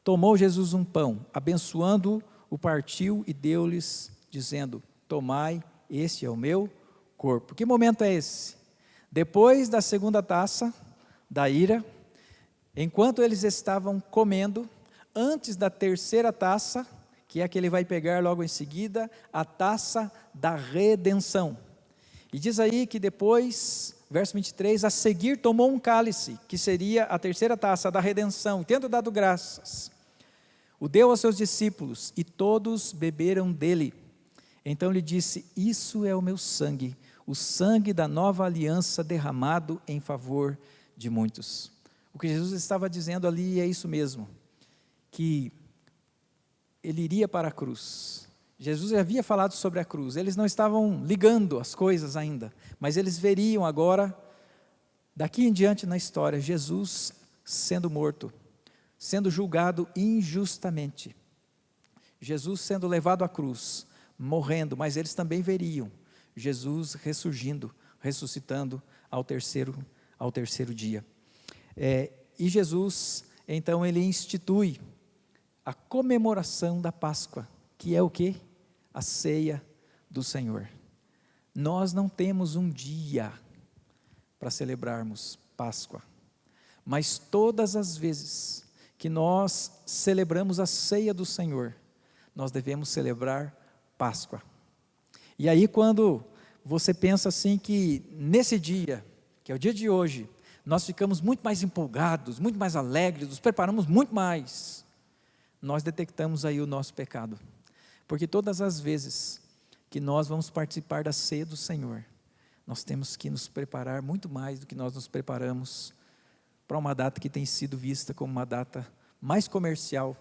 tomou Jesus um pão, abençoando-o, o partiu e deu-lhes, dizendo, tomai, este é o meu corpo. Que momento é esse? Depois da segunda taça, da ira, enquanto eles estavam comendo, antes da terceira taça, que é a que ele vai pegar logo em seguida, a taça da redenção. E diz aí que depois, verso 23, a seguir tomou um cálice, que seria a terceira taça da redenção, tendo dado graças, o deu aos seus discípulos, e todos beberam dele. Então lhe disse, isso é o meu sangue, o sangue da nova aliança derramado em favor de muitos. O que Jesus estava dizendo ali é isso mesmo, que ele iria para a cruz. Jesus já havia falado sobre a cruz, eles não estavam ligando as coisas ainda, mas eles veriam agora, daqui em diante na história, Jesus sendo morto, sendo julgado injustamente, Jesus sendo levado à cruz, morrendo, mas eles também veriam Jesus ressurgindo, ressuscitando ao terceiro dia. E Jesus, então, ele institui a comemoração da Páscoa, que é o quê? A ceia do Senhor. Nós não temos um dia para celebrarmos Páscoa, mas todas as vezes que nós celebramos a ceia do Senhor, nós devemos celebrar Páscoa. E aí quando você pensa assim que nesse dia, que é o dia de hoje, nós ficamos muito mais empolgados, muito mais alegres, nos preparamos muito mais, nós detectamos aí o nosso pecado. Porque todas as vezes que nós vamos participar da ceia do Senhor, nós temos que nos preparar muito mais do que nós nos preparamos para uma data que tem sido vista como uma data mais comercial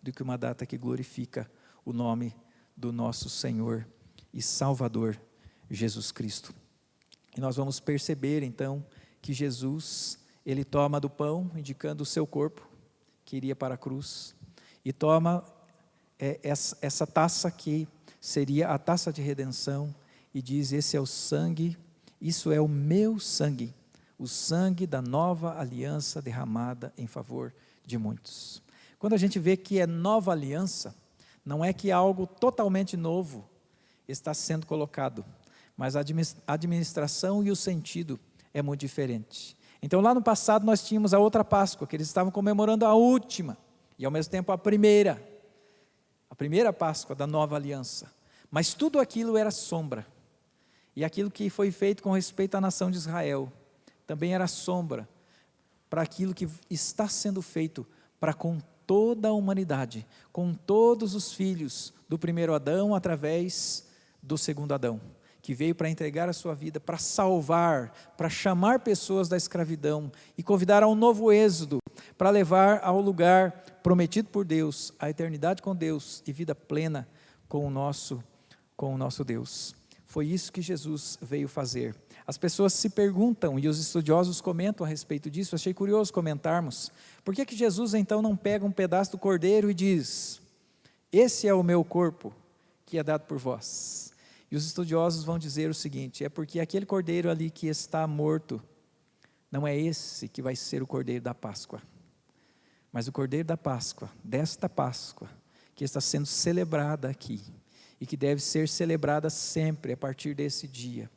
do que uma data que glorifica o nome do nosso Senhor e Salvador Jesus Cristo. E nós vamos perceber então que Jesus, ele toma do pão, indicando o seu corpo, que iria para a cruz, e toma essa taça que seria a taça de redenção, e diz: esse é o sangue, isso é o meu sangue, o sangue da nova aliança derramada em favor de muitos. Quando a gente vê que é nova aliança, não é que algo totalmente novo está sendo colocado, mas a administração e o sentido é muito diferente. Então lá no passado nós tínhamos a outra Páscoa, que eles estavam comemorando a última, e ao mesmo tempo a primeira Páscoa da nova aliança. Mas tudo aquilo era sombra, e aquilo que foi feito com respeito à nação de Israel, também era sombra, para aquilo que está sendo feito para com toda a humanidade, com todos os filhos do primeiro Adão, através do segundo Adão, que veio para entregar a sua vida, para salvar, para chamar pessoas da escravidão, e convidar a um novo êxodo, para levar ao lugar prometido por Deus, a eternidade com Deus, e vida plena com o nosso Deus. Foi isso que Jesus veio fazer. As pessoas se perguntam, e os estudiosos comentam a respeito disso, achei curioso comentarmos, por que Jesus então não pega um pedaço do cordeiro e diz: esse é o meu corpo, que é dado por vós? E os estudiosos vão dizer o seguinte: é porque aquele cordeiro ali que está morto, não é esse que vai ser o cordeiro da Páscoa, mas o cordeiro da Páscoa, desta Páscoa, que está sendo celebrada aqui, e que deve ser celebrada sempre a partir desse dia.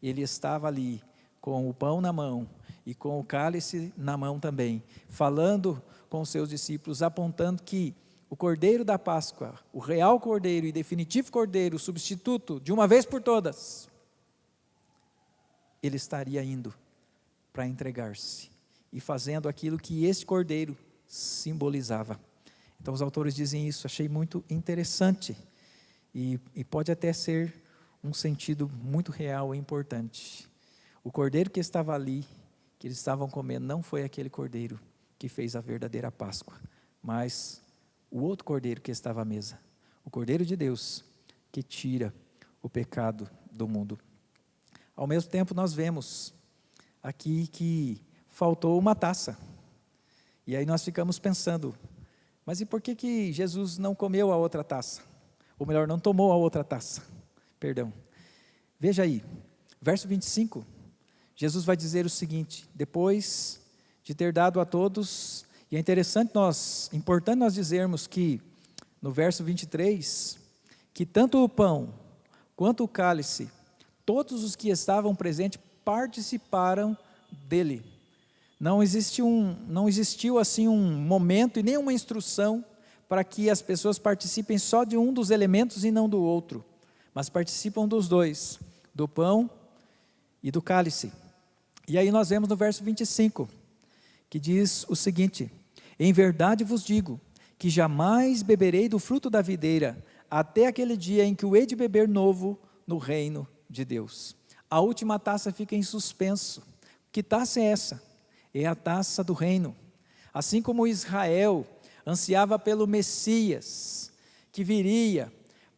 Ele estava ali com o pão na mão e com o cálice na mão também, falando com os seus discípulos, apontando que o cordeiro da Páscoa, o real cordeiro e definitivo cordeiro, o substituto de uma vez por todas, ele estaria indo para entregar-se e fazendo aquilo que este cordeiro simbolizava. Então os autores dizem isso, achei muito interessante. E pode até ser um sentido muito real e importante. O cordeiro que estava ali, que eles estavam comendo, não foi aquele cordeiro que fez a verdadeira Páscoa, mas o outro cordeiro que estava à mesa, o cordeiro de Deus, que tira o pecado do mundo. Ao mesmo tempo nós vemos aqui que faltou uma taça, e aí nós ficamos pensando, mas e por que Jesus não comeu a outra taça? Ou melhor, não tomou a outra taça, perdão. Veja aí, verso 25, Jesus vai dizer o seguinte: depois de ter dado a todos, e é importante nós dizermos que, no verso 23, que tanto o pão, quanto o cálice, todos os que estavam presentes participaram dele. Não existiu assim um momento e nenhuma instrução para que as pessoas participem só de um dos elementos e não do outro, mas participam dos dois, do pão e do cálice. E aí nós vemos no verso 25, que diz o seguinte: em verdade vos digo, que jamais beberei do fruto da videira, até aquele dia em que o hei de beber novo no reino de Deus. A última taça fica em suspenso. Que taça é essa? É a taça do reino. Assim como Israel ansiava pelo Messias, que viria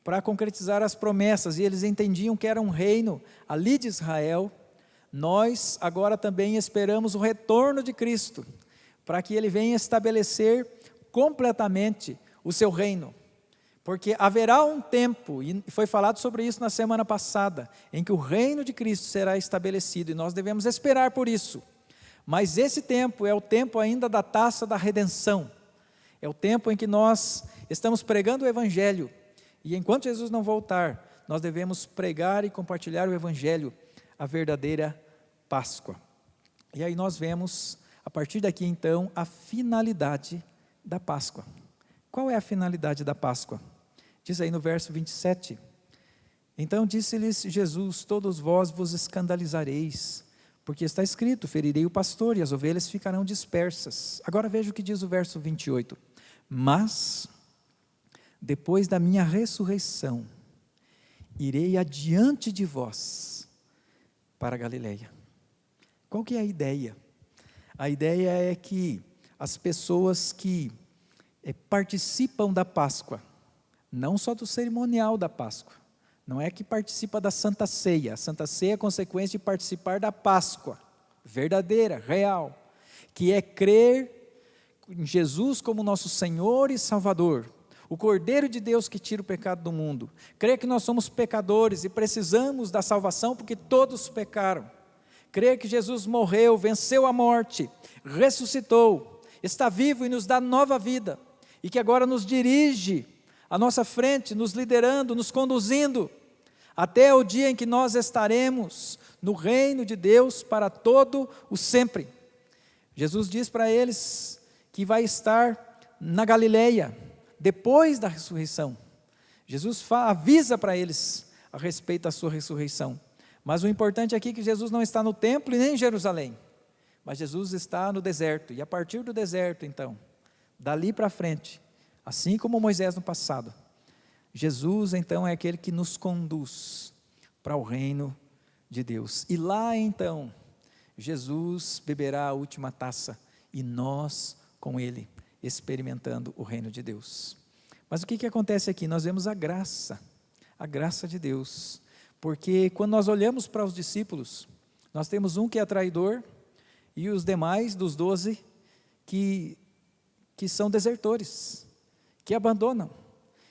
para concretizar as promessas, e eles entendiam que era um reino ali de Israel, nós agora também esperamos o retorno de Cristo, para que Ele venha estabelecer completamente o seu reino, porque haverá um tempo, e foi falado sobre isso na semana passada, em que o reino de Cristo será estabelecido, e nós devemos esperar por isso, mas esse tempo é o tempo ainda da taça da redenção, é o tempo em que nós estamos pregando o Evangelho, e enquanto Jesus não voltar, nós devemos pregar e compartilhar o Evangelho, a verdadeira Páscoa. E aí nós vemos, a partir daqui então, a finalidade da Páscoa. Qual é a finalidade da Páscoa? Diz aí no verso 27, então disse-lhes Jesus: todos vós vos escandalizareis porque está escrito: ferirei o pastor e as ovelhas ficarão dispersas. Agora veja o que diz o verso 28. Mas, depois da minha ressurreição, irei adiante de vós para a Galileia. Qual que é a ideia? A ideia é que as pessoas que participam da Páscoa, não só do cerimonial da Páscoa, não é que participa da Santa Ceia. A Santa Ceia é consequência de participar da Páscoa, verdadeira, real, que é crer em Jesus como nosso Senhor e Salvador, o Cordeiro de Deus que tira o pecado do mundo, crer que nós somos pecadores e precisamos da salvação porque todos pecaram, crer que Jesus morreu, venceu a morte, ressuscitou, está vivo e nos dá nova vida, e que agora nos dirige à nossa frente, nos liderando, nos conduzindo, até o dia em que nós estaremos no reino de Deus para todo o sempre. Jesus diz para eles que vai estar na Galileia, depois da ressurreição. Jesus avisa para eles a respeito da sua ressurreição. Mas o importante aqui é que Jesus não está no templo e nem em Jerusalém, mas Jesus está no deserto, e a partir do deserto então, dali para frente, assim como Moisés no passado, Jesus então é aquele que nos conduz para o reino de Deus, e lá então, Jesus beberá a última taça, e nós com ele, experimentando o reino de Deus. Mas o que acontece aqui? Nós vemos a graça de Deus, porque quando nós olhamos para os discípulos, nós temos um que é traidor, e os demais dos 12 que são desertores, que abandonam.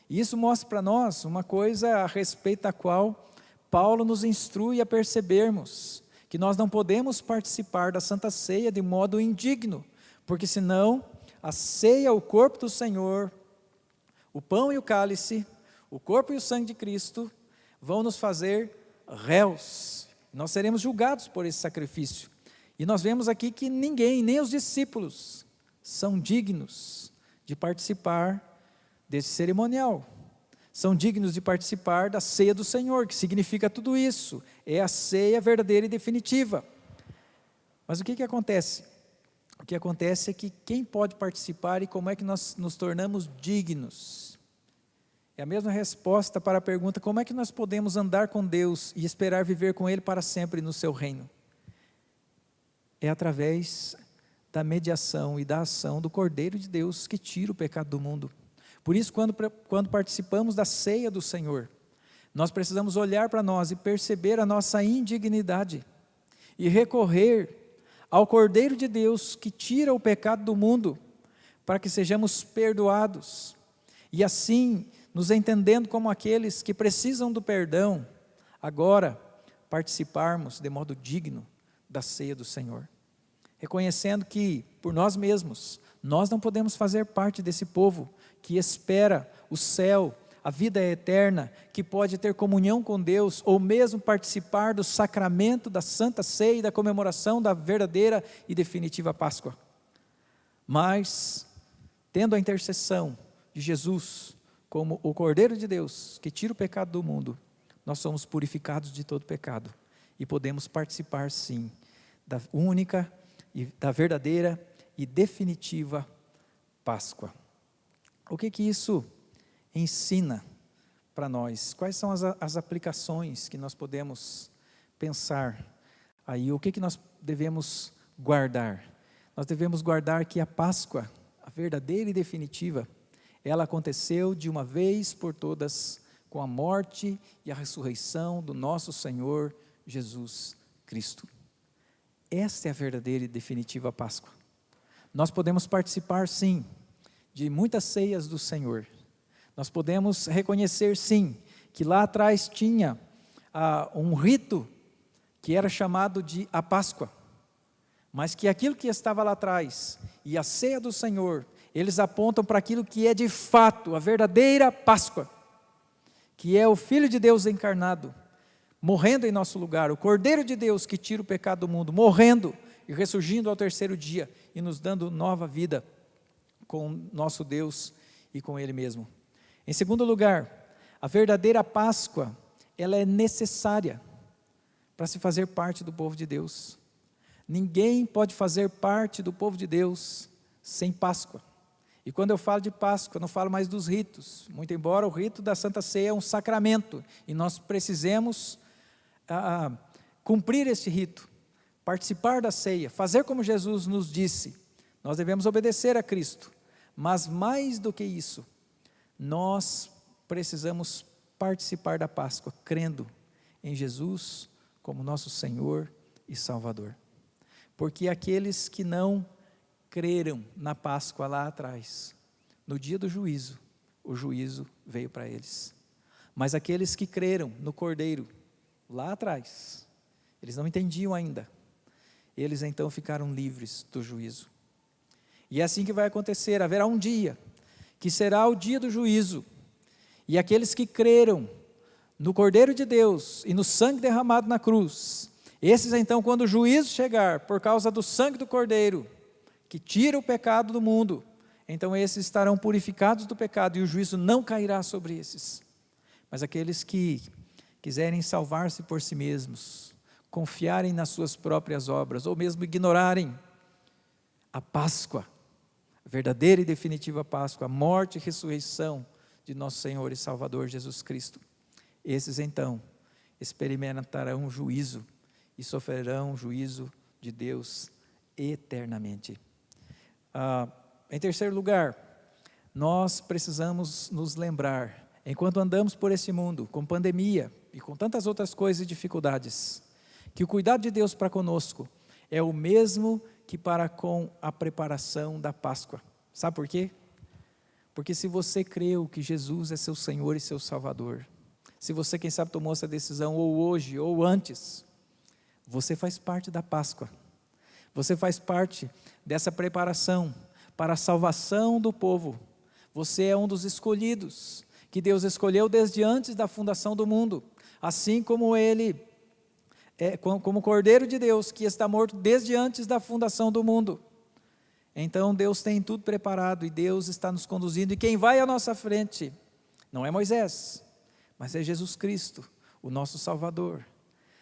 E isso mostra para nós uma coisa a respeito da qual Paulo nos instrui a percebermos, que nós não podemos participar da Santa Ceia de modo indigno, porque senão a ceia, o corpo do Senhor, o pão e o cálice, o corpo e o sangue de Cristo, vão nos fazer réus, nós seremos julgados por esse sacrifício, e nós vemos aqui que ninguém, nem os discípulos, são dignos de participar desse cerimonial, são dignos de participar da ceia do Senhor, que significa tudo isso, é a ceia verdadeira e definitiva. Mas o que acontece? O que acontece é que quem pode participar e como é que nós nos tornamos dignos? É a mesma resposta para a pergunta: como é que nós podemos andar com Deus e esperar viver com Ele para sempre no seu reino? É através da mediação e da ação do Cordeiro de Deus que tira o pecado do mundo. Por isso, quando participamos da ceia do Senhor, nós precisamos olhar para nós e perceber a nossa indignidade e recorrer ao Cordeiro de Deus que tira o pecado do mundo, para que sejamos perdoados, e assim, nos entendendo como aqueles que precisam do perdão, agora participarmos de modo digno da ceia do Senhor, reconhecendo que por nós mesmos, nós não podemos fazer parte desse povo que espera o céu, a vida eterna, que pode ter comunhão com Deus, ou mesmo participar do sacramento da Santa Ceia e da comemoração da verdadeira e definitiva Páscoa. Mas, tendo a intercessão de Jesus, como o Cordeiro de Deus, que tira o pecado do mundo, nós somos purificados de todo pecado, e podemos participar sim, da única e da verdadeira e definitiva Páscoa. O que isso ensina para nós? Quais são as aplicações que nós podemos pensar aí? O que nós devemos guardar? Nós devemos guardar que a Páscoa, a verdadeira e definitiva, ela aconteceu de uma vez por todas com a morte e a ressurreição do nosso Senhor Jesus Cristo. Esta é a verdadeira e definitiva Páscoa. Nós podemos participar sim de muitas ceias do Senhor. Nós podemos reconhecer sim que lá atrás tinha um rito que era chamado de a Páscoa, mas que aquilo que estava lá atrás e a ceia do Senhor, eles apontam para aquilo que é de fato a verdadeira Páscoa, que é o Filho de Deus encarnado, morrendo em nosso lugar, o Cordeiro de Deus que tira o pecado do mundo, morrendo e ressurgindo ao terceiro dia e nos dando nova vida com nosso Deus e com Ele mesmo. Em segundo lugar, a verdadeira Páscoa, ela é necessária para se fazer parte do povo de Deus. Ninguém pode fazer parte do povo de Deus sem Páscoa. E quando eu falo de Páscoa, eu não falo mais dos ritos, muito embora o rito da Santa Ceia é um sacramento, e nós precisemos cumprir este rito, participar da ceia, fazer como Jesus nos disse. Nós devemos obedecer a Cristo, mas mais do que isso, nós precisamos participar da Páscoa, crendo em Jesus como nosso Senhor e Salvador. Porque aqueles que não creram na Páscoa lá atrás, no dia do juízo, o juízo veio para eles. Mas aqueles que creram no Cordeiro lá atrás, eles não entendiam ainda, eles então ficaram livres do juízo. E é assim que vai acontecer, haverá um dia, que será o dia do juízo, e aqueles que creram no Cordeiro de Deus e no sangue derramado na cruz, esses então, quando o juízo chegar, por causa do sangue do Cordeiro, que tira o pecado do mundo, então esses estarão purificados do pecado e o juízo não cairá sobre esses. Mas aqueles que quiserem salvar-se por si mesmos, confiarem nas suas próprias obras, ou mesmo ignorarem a Páscoa, a verdadeira e definitiva Páscoa, a morte e ressurreição de nosso Senhor e Salvador Jesus Cristo, esses então experimentarão juízo e sofrerão juízo de Deus eternamente. Em terceiro lugar, nós precisamos nos lembrar, enquanto andamos por esse mundo, com pandemia e com tantas outras coisas e dificuldades, que o cuidado de Deus para conosco é o mesmo que para com a preparação da Páscoa. Sabe por quê? Porque se você creu que Jesus é seu Senhor e seu Salvador, se você, quem sabe, tomou essa decisão ou hoje ou antes, você faz parte da Páscoa, você faz parte dessa preparação para a salvação do povo, você é um dos escolhidos, que Deus escolheu desde antes da fundação do mundo, assim como Ele, como Cordeiro de Deus, que está morto desde antes da fundação do mundo. Então Deus tem tudo preparado e Deus está nos conduzindo, e quem vai à nossa frente, não é Moisés, mas é Jesus Cristo, o nosso Salvador,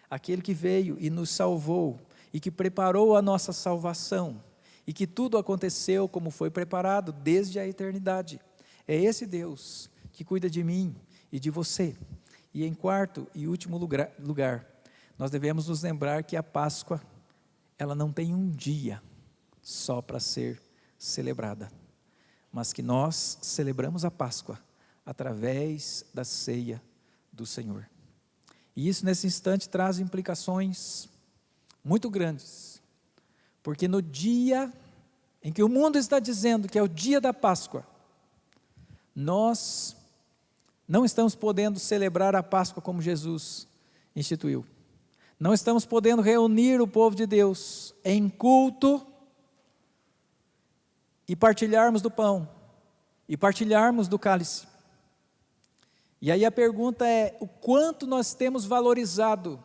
aquele que veio e nos salvou, e que preparou a nossa salvação, e que tudo aconteceu como foi preparado desde a eternidade. É esse Deus que cuida de mim e de você. E em quarto e último lugar, nós devemos nos lembrar que a Páscoa, ela não tem um dia só para ser celebrada, mas que nós celebramos a Páscoa através da ceia do Senhor. E isso nesse instante traz implicações muito grandes, porque no dia em que o mundo está dizendo que é o dia da Páscoa, nós não estamos podendo celebrar a Páscoa como Jesus instituiu, não estamos podendo reunir o povo de Deus em culto e partilharmos do pão, e partilharmos do cálice. E aí a pergunta é, o quanto nós temos valorizado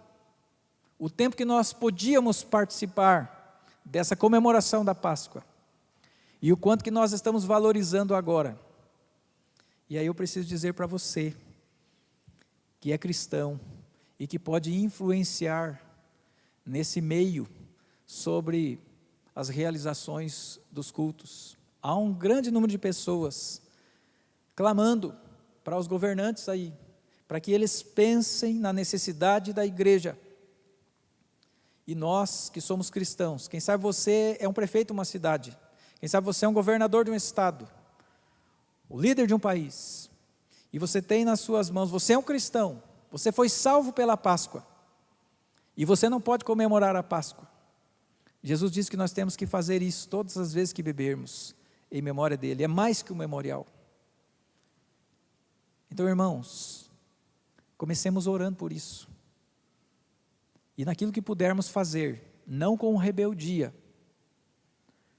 o tempo que nós podíamos participar dessa comemoração da Páscoa, e o quanto que nós estamos valorizando agora. E aí eu preciso dizer para você, que é cristão, e que pode influenciar nesse meio, sobre as realizações dos cultos. Há um grande número de pessoas clamando para os governantes aí, para que eles pensem na necessidade da igreja. E nós que somos cristãos, quem sabe você é um prefeito de uma cidade, quem sabe você é um governador de um estado, o líder de um país, e você tem nas suas mãos, você é um cristão, você foi salvo pela Páscoa, e você não pode comemorar a Páscoa. Jesus disse que nós temos que fazer isso todas as vezes que bebermos, em memória dele, é mais que um memorial. Então, irmãos, comecemos orando por isso, e naquilo que pudermos fazer, não com rebeldia,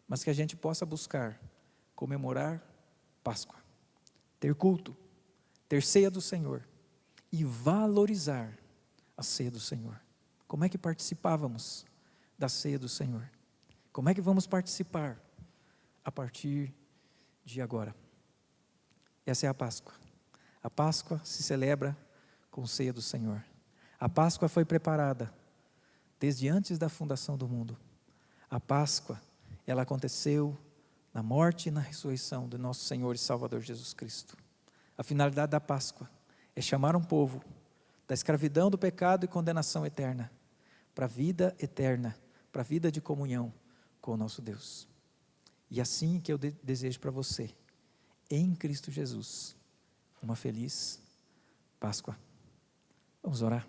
mas que a gente possa buscar comemorar Páscoa, ter culto, ter ceia do Senhor, e valorizar a ceia do Senhor. Como é que participávamos da ceia do Senhor? Como é que vamos participar a partir de agora? Essa é a Páscoa. A Páscoa se celebra com ceia do Senhor. A Páscoa foi preparada desde antes da fundação do mundo. A Páscoa, ela aconteceu na morte e na ressurreição do nosso Senhor e Salvador Jesus Cristo. A finalidade da Páscoa é chamar um povo da escravidão, do pecado e condenação eterna, para a vida eterna, para a vida de comunhão com o nosso Deus. E assim que eu desejo para você, em Cristo Jesus, uma feliz Páscoa. Vamos orar.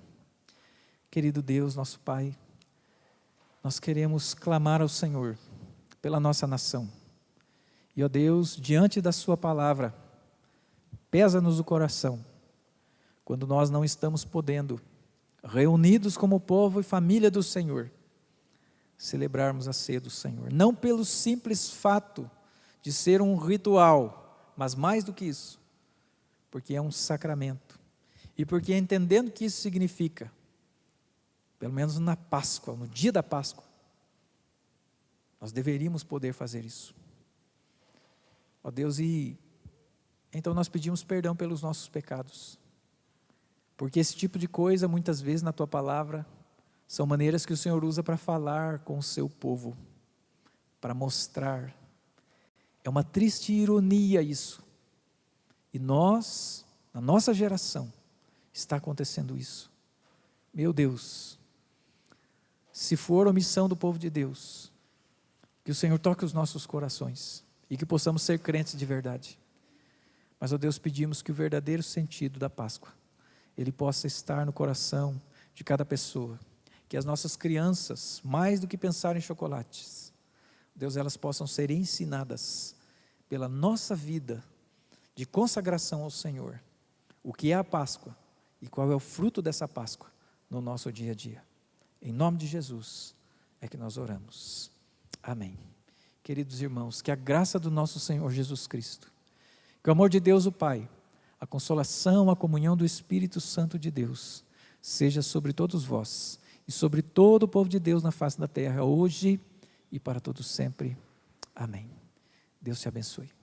Querido Deus, nosso Pai, nós queremos clamar ao Senhor pela nossa nação. E, ó Deus, diante da sua palavra, pesa-nos o coração, quando nós não estamos podendo, reunidos como povo e família do Senhor, celebrarmos a ceia do Senhor. Não pelo simples fato de ser um ritual, mas mais do que isso, porque é um sacramento. E porque entendendo que isso significa, pelo menos na Páscoa, no dia da Páscoa, nós deveríamos poder fazer isso. Ó Deus, e então nós pedimos perdão pelos nossos pecados, porque esse tipo de coisa, muitas vezes na Tua Palavra, são maneiras que o Senhor usa para falar com o seu povo, para mostrar. É uma triste ironia isso, e nós, na nossa geração, está acontecendo isso. Meu Deus, se for omissão do povo de Deus, que o Senhor toque os nossos corações, e que possamos ser crentes de verdade. Mas, ó Deus, pedimos que o verdadeiro sentido da Páscoa, ele possa estar no coração de cada pessoa, que as nossas crianças, mais do que pensar em chocolates, Deus, elas possam ser ensinadas pela nossa vida de consagração ao Senhor, o que é a Páscoa e qual é o fruto dessa Páscoa no nosso dia a dia. Em nome de Jesus é que nós oramos. Amém. Queridos irmãos, que a graça do nosso Senhor Jesus Cristo, que o amor de Deus o Pai, a consolação, a comunhão do Espírito Santo de Deus, seja sobre todos vós e sobre todo o povo de Deus na face da terra, hoje e para todos sempre. Amém. Deus te abençoe.